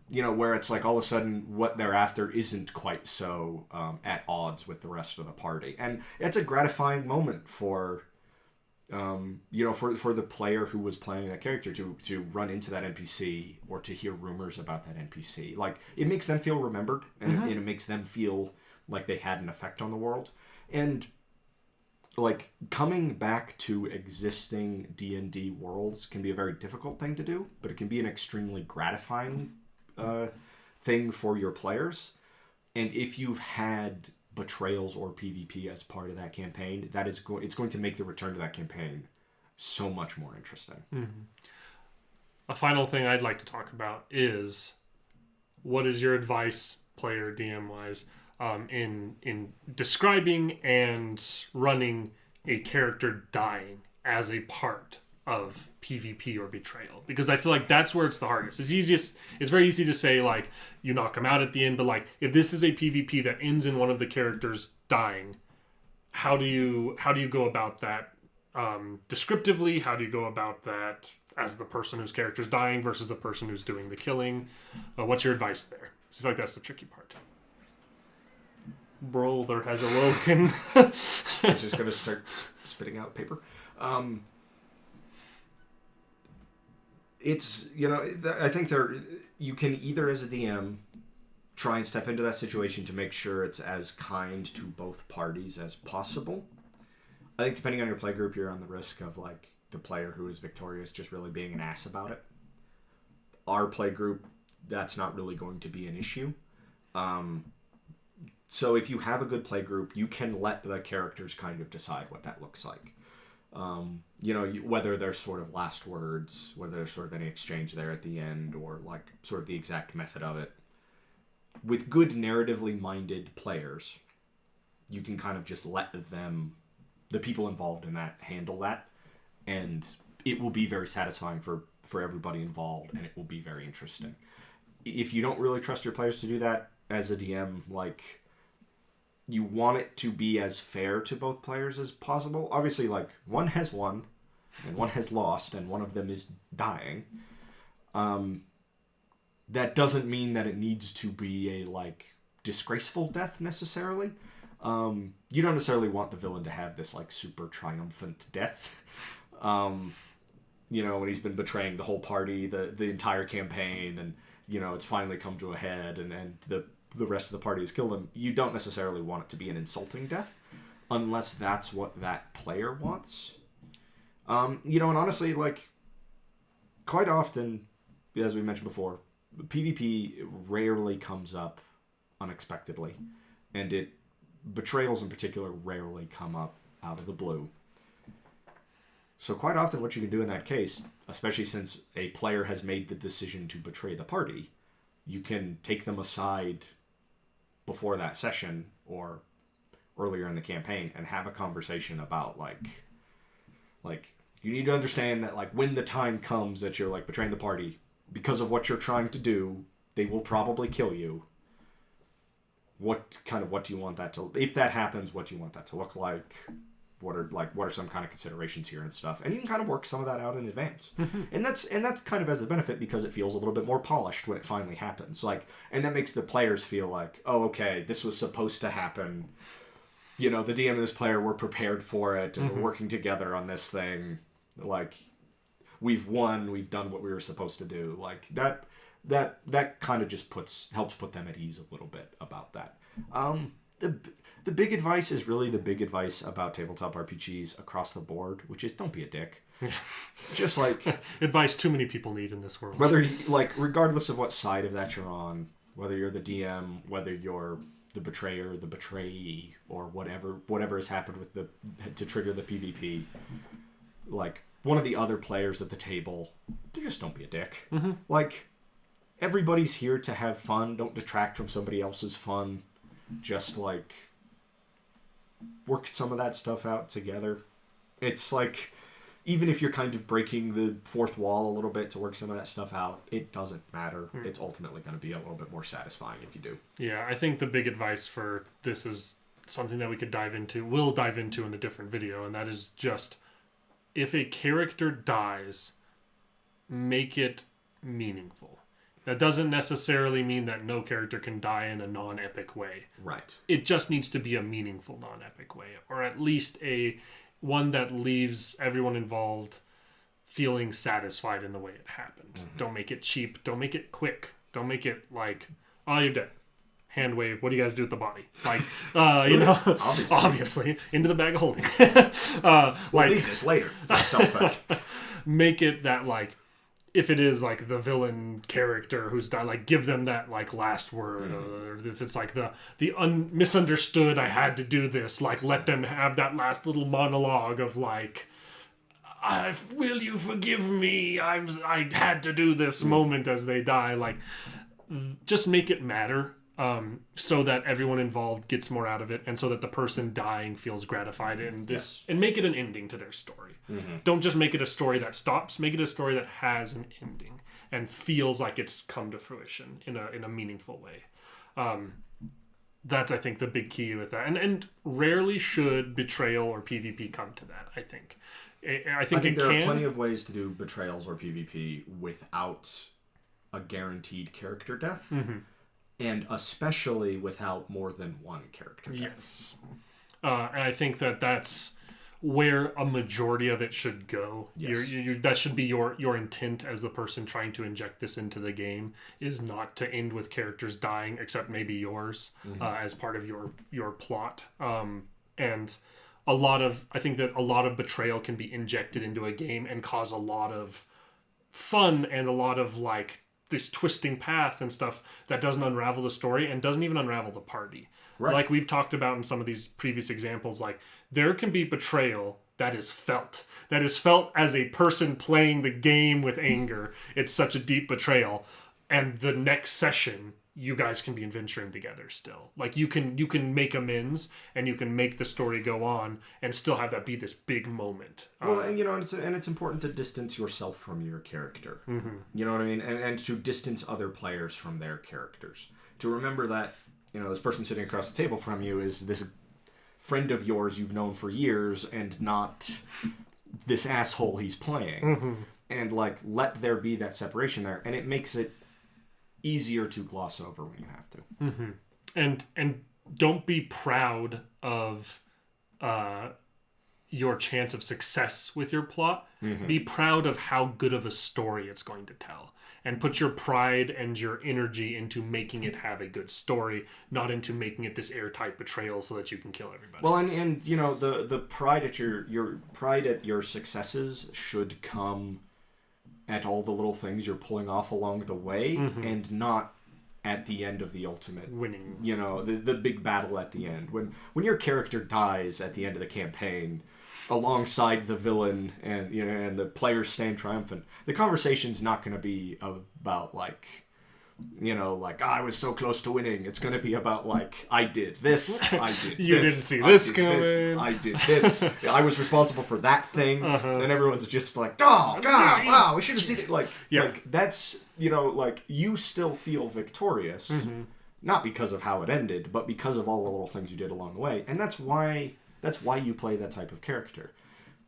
you know, where it's like all of a sudden what they're after isn't quite so at odds with the rest of the party. And it's a gratifying moment for, you know, for the player who was playing that character to run into that NPC or to hear rumors about that NPC. Like, it makes them feel remembered, and it makes them feel like they had an effect on the world. And like, coming back to existing D&D worlds can be a very difficult thing to do, but it can be an extremely gratifying thing for your players. And if you've had Betrayals or PvP as part of that campaign, it's going to make the return to that campaign so much more interesting. A final thing I'd like to talk about is, what is your advice, player DM wise, in describing and running a character dying as a part of PvP or Betrayal? Because I feel like that's where it's the hardest. It's very easy to say, like, you knock them out at the end, but like, if this is a PvP that ends in one of the characters dying, how do you go about that descriptively? How do you go about that as the person whose character's dying versus the person who's doing the killing? What's your advice there? I feel like that's the tricky part. Brother has awoken. He's just gonna start spitting out paper. It's, I think you can either, as a DM, try and step into that situation to make sure it's as kind to both parties as possible. I think depending on your play group, you're on the risk of, like, the player who is victorious just really being an ass about it. Our play group, that's not really going to be an issue. So if you have a good play group, you can let the characters kind of decide what that looks like. Whether there's sort of last words, whether there's sort of any exchange there at the end, or like sort of the exact method of it. With good narratively minded players, you can kind of just let the people involved in that, handle that, and it will be very satisfying for everybody involved, and it will be very interesting. If you don't really trust your players to do that as a DM, like, you want it to be as fair to both players as possible. Obviously, like, one has won, and one has lost, and one of them is dying. That doesn't mean that it needs to be a, like, disgraceful death, necessarily. You don't necessarily want the villain to have this, like, super triumphant death. When he's been betraying the whole party, the entire campaign, and, it's finally come to a head, and the rest of the party has killed him. You don't necessarily want it to be an insulting death, unless that's what that player wants. And honestly, like, quite often, as we mentioned before, PvP rarely comes up unexpectedly, and betrayals in particular rarely come up out of the blue. So quite often what you can do in that case, especially since a player has made the decision to betray the party, you can take them aside before that session or earlier in the campaign and have a conversation about, like you need to understand that, like, when the time comes that you're, like, betraying the party, because of what you're trying to do, they will probably kill you. What do you want that to, if that happens, what do you want that to look like? What are some kind of considerations here and stuff? And you can kind of work some of that out in advance. And that's kind of as a benefit, because it feels a little bit more polished when it finally happens. Like, and that makes the players feel like, oh, okay, this was supposed to happen. The DM and this player were prepared for it, and we're working together on this thing. Like, we've won, we've done what we were supposed to do. Like, that kind of just helps put them at ease a little bit about that. The big advice is really the big advice about tabletop RPGs across the board, which is don't be a dick. Just, like, advice too many people need in this world. Whether, like, regardless of what side of that you're on, whether you're the DM, whether you're the betrayer, the betrayee, or whatever has happened to trigger the PvP, like, one of the other players at the table, just don't be a dick. Like, everybody's here to have fun. Don't detract from somebody else's fun. Just, like, work some of that stuff out together. It's like, even if you're kind of breaking the fourth wall a little bit to work some of that stuff out, it doesn't matter. It's ultimately going to be a little bit more satisfying if you do. Yeah, I think the big advice for this is something that we'll dive into in a different video, and that is just, if a character dies, make it meaningful. That doesn't necessarily mean that no character can die in a non-epic way. Right. It just needs to be a meaningful non-epic way, or at least one that leaves everyone involved feeling satisfied in the way it happened. Don't make it cheap. Don't make it quick. Don't make it like, oh, you're dead. Hand wave. What do you guys do with the body? Like, obviously, into the bag of holding. We'll need this later. Make it that, like, if it is, like, the villain character who's died, like, give them that, like, last word. Or if it's, like, the misunderstood, I had to do this, like, let them have that last little monologue of, like, will you forgive me? I had to do this moment as they die. Like, just make it matter, so that everyone involved gets more out of it, and so that the person dying feels gratified in this, and make it an ending to their story. Don't just make it a story that stops. Make it a story that has an ending and feels like it's come to fruition in a meaningful way. That's, I think, the big key with that. And rarely should Betrayal or PvP come to that, I think. I think there are plenty of ways to do Betrayals or PvP without a guaranteed character death. And especially without more than one character death. Yes. And I think that's where a majority of it should go. Yes. That should be your intent as the person trying to inject this into the game, is not to end with characters dying, except maybe yours, as part of your plot. And I think that a lot of betrayal can be injected into a game and cause a lot of fun and a lot of like this twisting path and stuff that doesn't unravel the story and doesn't even unravel the party. Right. Like we've talked about in some of these previous examples, like there can be betrayal that is felt as a person playing the game with anger. It's such a deep betrayal. And the next session, you guys can be adventuring together still. Like you can make amends and you can make the story go on and still have that be this big moment. Well, and it's important to distance yourself from your character. You know what I mean? And to distance other players from their characters. To remember that, this person sitting across the table from you is this friend of yours you've known for years and not this asshole he's playing. And like, let there be that separation there. And it makes it easier to gloss over when you have to. And don't be proud of your chance of success with your plot. Be proud of how good of a story it's going to tell, and put your pride and your energy into making it have a good story, not into making it this airtight betrayal so that you can kill everybody. Well, and the pride at your pride at your successes should come at all the little things you're pulling off along the way, and not at the end of the ultimate winning. The big battle at the end. When your character dies at the end of the campaign, alongside the villain, and the players stand triumphant, the conversation's not going to be about like, I was so close to winning. It's going to be about like, I did this, I did you this, didn't see this coming. I did this. I was responsible for that thing. And everyone's just like, oh god, wow, we should have seen it. Like that's you still feel victorious, not because of how it ended, but because of all the little things you did along the way. And that's why you play that type of character.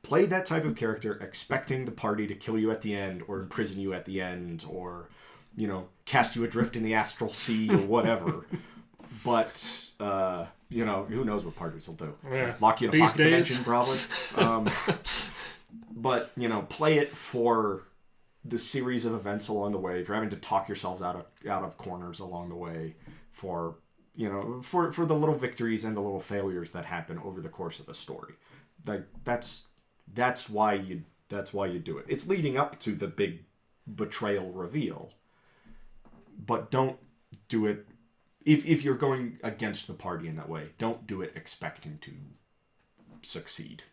Play that type of character expecting the party to kill you at the end, or imprison you at the end, or cast you adrift in the astral sea or whatever. But, who knows what parties will do. Yeah. Lock you in a pocket dimension, probably. But, play it for the series of events along the way. If you're having to talk yourselves out of corners along the way, for the little victories and the little failures that happen over the course of the story. Like, that's why you do it. It's leading up to the big betrayal reveal. But don't do it if you're going against the party in that way. Don't do it expecting to succeed.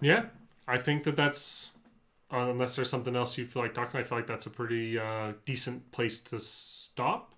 Yeah, I think that's unless there's something else you feel like talking. I feel like that's a pretty decent place to stop.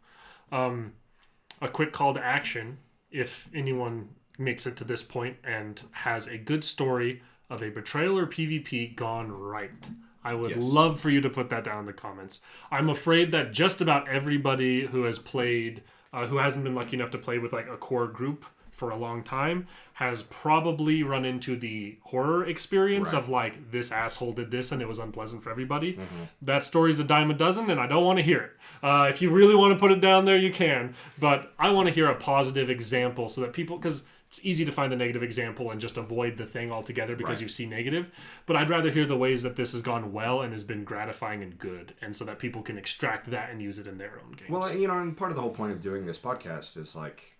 A quick call to action: if anyone makes it to this point and has a good story of a betrayal or PvP gone right, I would love for you to put that down in the comments. I'm afraid that just about everybody who has played, who hasn't been lucky enough to play with like a core group for a long time, has probably run into the horror experience of like, this asshole did this and it was unpleasant for everybody. That story's a dime a dozen and I don't want to hear it. If you really want to put it down there, you can. But I want to hear a positive example so that people, because it's easy to find the negative example and just avoid the thing altogether because you see negative. But I'd rather hear the ways that this has gone well and has been gratifying and good, and so that people can extract that and use it in their own games. Well, and part of the whole point of doing this podcast is like,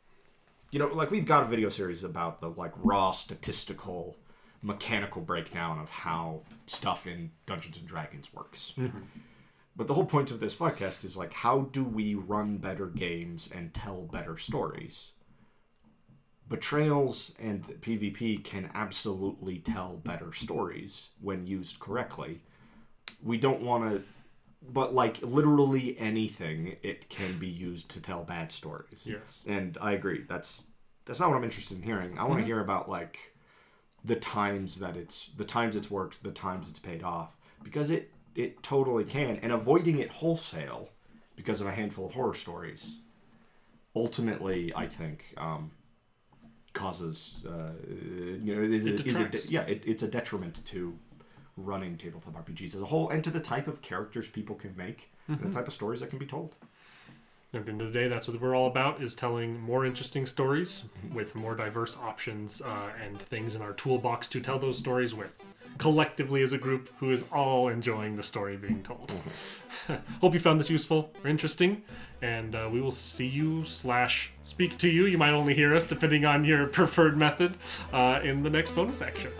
like we've got a video series about the like raw statistical mechanical breakdown of how stuff in Dungeons and Dragons works. But the whole point of this podcast is like, how do we run better games and tell better stories? Betrayals and PvP can absolutely tell better stories when used correctly. We don't want to, but like literally anything, it can be used to tell bad stories. Yes. And I agree. That's not what I'm interested in hearing. I want to hear about like the times it's worked, the times it's paid off, because it totally can. And avoiding it wholesale because of a handful of horror stories, ultimately, I think, causes it's a detriment to running tabletop RPGs as a whole, and to the type of characters people can make, and the type of stories that can be told. At the end of the day, that's what we're all about, is telling more interesting stories with more diverse options and things in our toolbox to tell those stories with, collectively as a group who is all enjoying the story being told. Hope you found this useful or interesting, and we will see you / speak to you. You might only hear us, depending on your preferred method, in the next bonus action.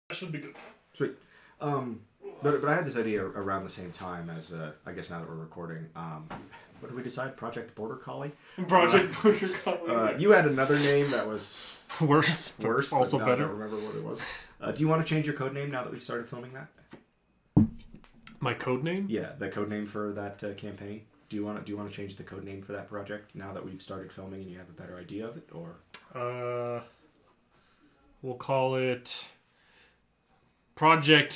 That should be good. Sweet. But I had this idea around the same time as, I guess now that we're recording, what did we decide? Project Border Collie? Border Collie. You had another name that was worse, also better. I don't remember what it was. Do you want to change your code name now that we've started filming that? My code name? Yeah, the code name for that campaign. Do you want to change the code name for that project now that we've started filming and you have a better idea of it, or? We'll call it Project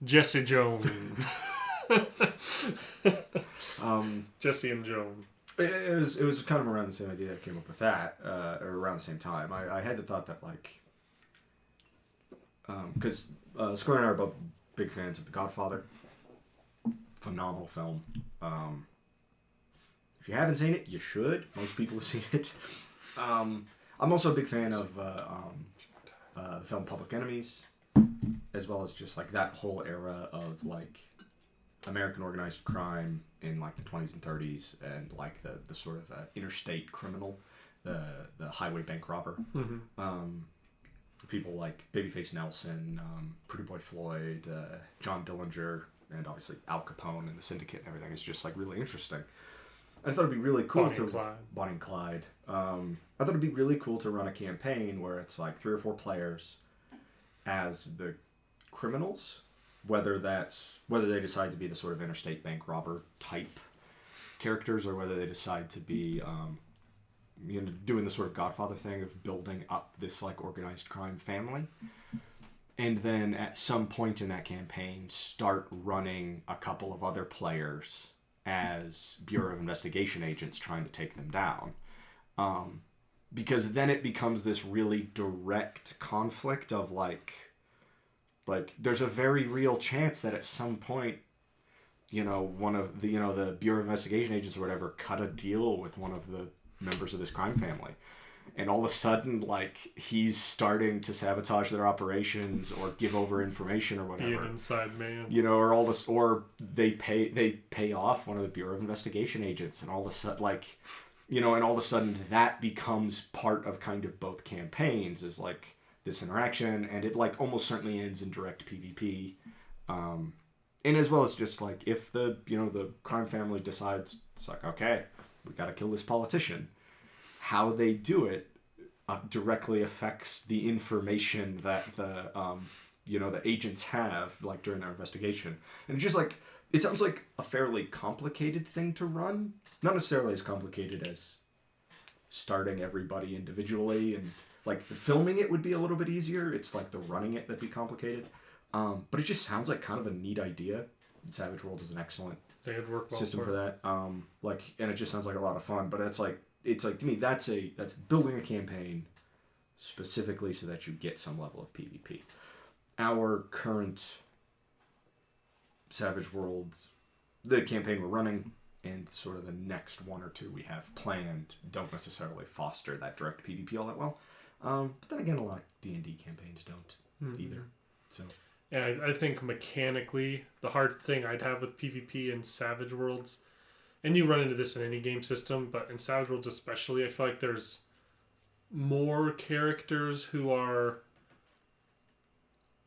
Jesse Jones. Jesse and Joan. It was kind of around the same idea that came up with that, or around the same time. I had the thought that like, because Square and I are both big fans of The Godfather. Phenomenal film. If you haven't seen it, you should. Most people have seen it. I'm also a big fan of the film Public Enemies, as well as just like that whole era of like American organized crime in like the 20s and 30s, and like the sort of interstate criminal, the highway bank robber. People like Babyface Nelson, Pretty Boy Floyd, John Dillinger, and obviously Al Capone and the Syndicate and everything is just like really interesting. I thought it'd be really cool Bonnie and Clyde. I thought it'd be really cool to run a campaign where it's like 3 or 4 players as the criminals, whether they decide to be the sort of interstate bank robber type characters, or whether they decide to be doing the sort of Godfather thing of building up this like organized crime family, and then at some point in that campaign start running a couple of other players as Bureau of Investigation agents trying to take them down, because then it becomes this really direct conflict of like there's a very real chance that at some point, one of the the Bureau of Investigation agents or whatever cut a deal with one of the members of this crime family, and all of a sudden like he's starting to sabotage their operations or give over information or whatever. Be an inside man. Or they pay off one of the Bureau of Investigation agents, and all of a sudden that becomes part of kind of both campaigns, is like this interaction, and it like almost certainly ends in direct PvP. And as well as just like if the crime family decides it's like, okay, we got to kill this politician, how they do it directly affects the information that the agents have like during their investigation. And it's just like, it sounds like a fairly complicated thing to run, not necessarily as complicated as starting everybody individually, and like filming it would be a little bit easier. It's like the running it that'd be complicated. But it just sounds like kind of a neat idea. Savage Worlds is an excellent system for that. And it just sounds like a lot of fun. But it's like to me that's building a campaign specifically so that you get some level of PvP. Our current Savage Worlds, the campaign we're running, and sort of the next 1 or 2 we have planned, don't necessarily foster that direct PvP all that well. But then again, a lot of D&D campaigns don't either. So. Yeah, I think mechanically, the hard thing I'd have with PvP in Savage Worlds and you run into this in any game system, but in Savage Worlds especially, I feel like there's more characters who are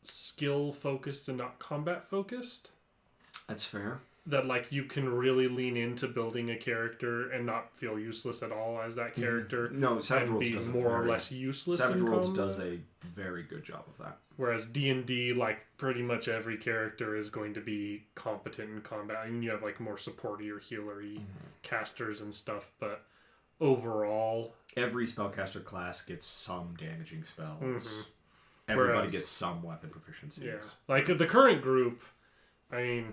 skill focused and not combat focused. That's fair. That like you can really lean into building a character and not feel useless at all as that character. No, Savage and Worlds be does more or less useless. Savage in Worlds combat. does a very good job of that. Whereas D&D, like pretty much every character is going to be competent in combat. I mean, you have like more supporty or healery casters and stuff, but overall, every spellcaster class gets some damaging spells. Everybody gets some weapon proficiencies. Yeah, like the current group, I mean,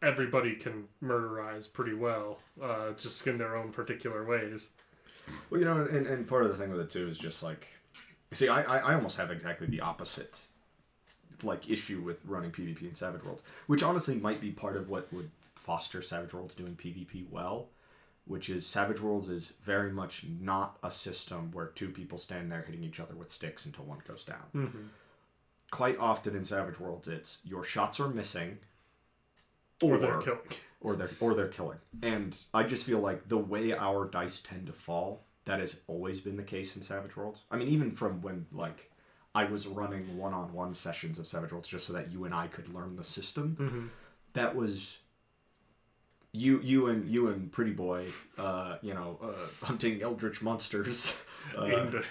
everybody can murderize pretty well, just in their own particular ways. Well, you know, and part of the thing with it too is just like, see, I almost have exactly the opposite, like, issue with running PvP in Savage Worlds, which honestly might be part of what would foster Savage Worlds doing PvP well, which is Savage Worlds is very much not a system where two people stand there hitting each other with sticks until one goes down. Quite often in Savage Worlds, it's your shots are missing, or they're killing. Or they're killing. And I just feel like the way our dice tend to fall, that has always been the case in Savage Worlds. I mean, even from when, like, I was running one-on-one sessions of Savage Worlds just so that you and I could learn the system. That was you and Pretty Boy, hunting eldritch monsters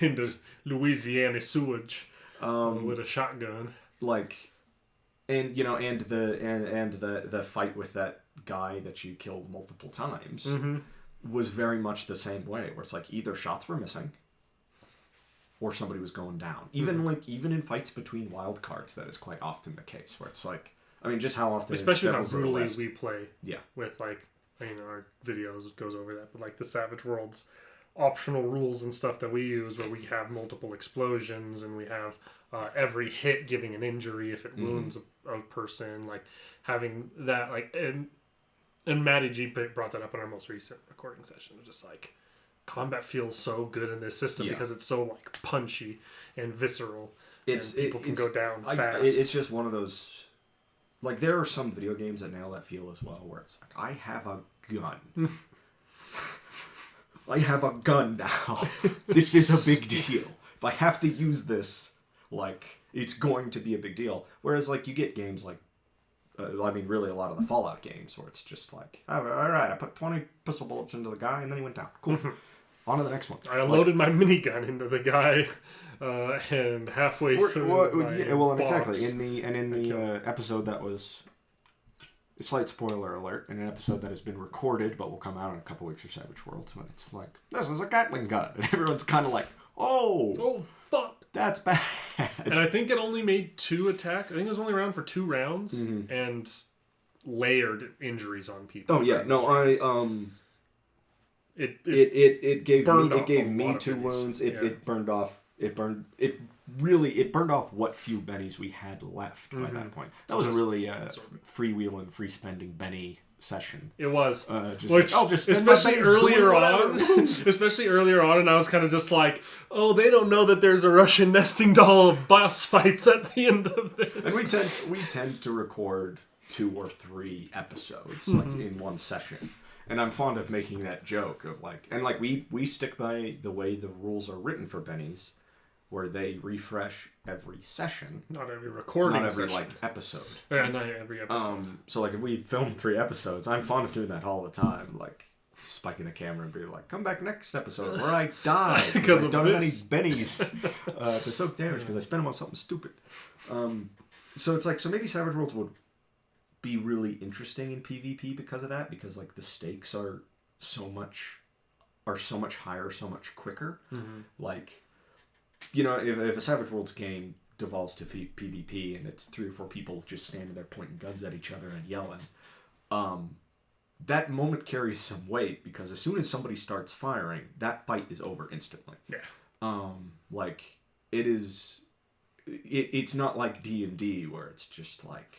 into Louisiana sewage with a shotgun. Like, and the fight with that guy that you killed multiple times was very much the same way, where it's like either shots were missing or somebody was going down. Even in fights between wild cards, that is quite often the case, where it's like, I mean, just how often, especially how brutally we play. Yeah. With like, our videos goes over that, but like the Savage Worlds optional rules and stuff that we use, where we have multiple explosions and we have every hit giving an injury if it wounds a person, like having that, like, and Maddie G brought that up in our most recent recording session. Just like, combat feels so good in this system because it's so like punchy and visceral. People can go down fast. It's just one of those, like, there are some video games that nail that feel as well, where it's like, I have a gun. I have a gun now. This is a big deal. If I have to use this, like, it's going to be a big deal. Whereas, like, you get games like, really a lot of the Fallout games where it's just like, all right, I put 20 pistol bullets into the guy and then he went down. Cool. On to the next one. I loaded my minigun into the guy, and halfway through. Exactly. In the episode that was, a slight spoiler alert, in an episode that has been recorded but will come out in a couple weeks for Savage Worlds, when it's like, this is a Gatling gun, and everyone's kind of like, oh fuck, that's bad. And I think it only made 2 attacks. I think it was only around for 2 rounds, and layered injuries on people. Oh yeah, no, It gave me 2 wounds. It burned off what few bennies we had left by that point. That was really a freewheeling, free spending Benny session. It was. I'll just spend especially my earlier on, and I was kind of just like, oh, they don't know that there's a Russian nesting doll of boss fights at the end of this. And we tend to record 2 or 3 episodes like in one session. And I'm fond of making that joke of like, and like we stick by the way the rules are written for bennies, where they refresh every session. Not every recording Not every, session. like, episode. Yeah, not every episode. So, like, if we film 3 episodes, I'm fond of doing that all the time. Like, spiking the camera and be like, come back next episode where I die. Because I don't have any bennies to soak damage because I spent them on something stupid. So it's like, so maybe Savage Worlds would be really interesting in PvP because of that. Because, like, the stakes are so much higher, so much quicker. Like, you know, if a Savage Worlds game devolves to PvP and it's 3 or 4 people just standing there pointing guns at each other and yelling, that moment carries some weight because as soon as somebody starts firing, that fight is over instantly. Yeah. Like, it's not like D&D where it's just like,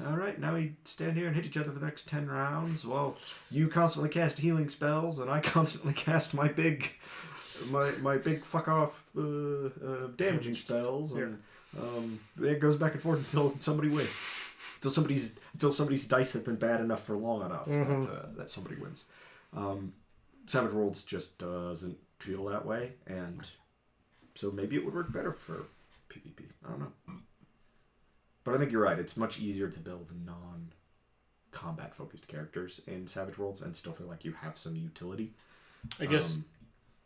all right, now we stand here and hit each other for the next 10 rounds. Well, you constantly cast healing spells and I constantly cast my big fuck off damaging spells, and it goes back and forth until somebody wins. until somebody's dice have been bad enough for long enough that somebody wins. Savage Worlds just doesn't feel that way, and so maybe it would work better for PvP. I don't know. But I think you're right. It's much easier to build non-combat focused characters in Savage Worlds and still feel like you have some utility. I guess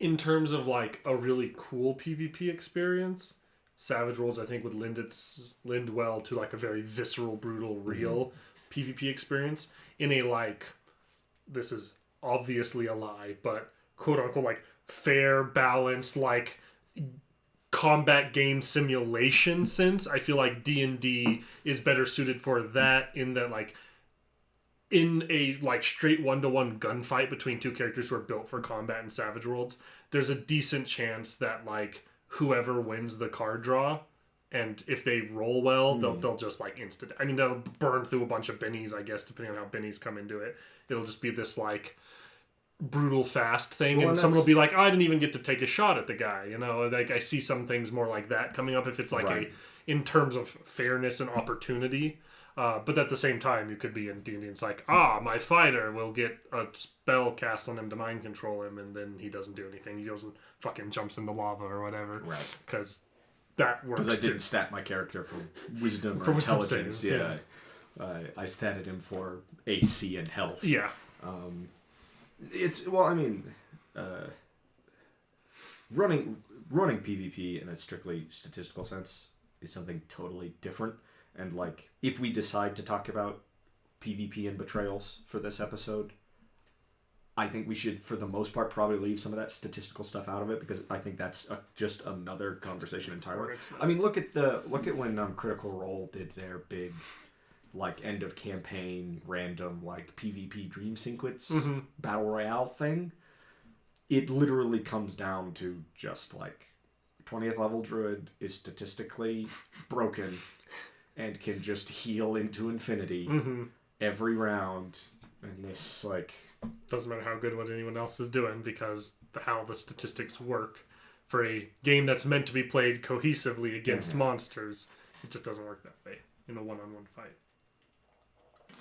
in terms of like a really cool PvP experience, Savage Worlds I think would lend well to like a very visceral, brutal, real PvP experience in a like, this is obviously a lie, but quote unquote like fair, balanced, like combat game simulation sense. I feel like D&D is better suited for that, in that like in a like straight 1-to-1 gunfight between two characters who are built for combat in Savage Worlds, there's a decent chance that like whoever wins the card draw, and if they roll well, they'll just like instant. I mean, they'll burn through a bunch of bennies, I guess, depending on how bennies come into it. It'll just be this like brutal fast thing, and someone will be like, oh, I didn't even get to take a shot at the guy, you know. Like I see some things more like that coming up if it's like in terms of fairness and opportunity. But at the same time, you could be in D&D and it's like, my fighter will get a spell cast on him to mind control him, and then he doesn't do anything. He doesn't fucking jumps in the lava or whatever. Right. Because that works. Because I didn't stat my character for wisdom or intelligence. Saves, I statted him for AC and health. Yeah. Running PvP in a strictly statistical sense is something totally different. And like, if we decide to talk about PvP and Betrayals for this episode, I think we should, for the most part, probably leave some of that statistical stuff out of it, because I think that's just another conversation entirely. I mean, look at when Critical Role did their big, like, end of campaign random like PvP Dream Sequence battle royale thing. It literally comes down to just like 20th level druid is statistically broken and can just heal into infinity every round, and this like doesn't matter how good what anyone else is doing, because how the statistics work for a game that's meant to be played cohesively against monsters, it just doesn't work that way in a one-on-one fight.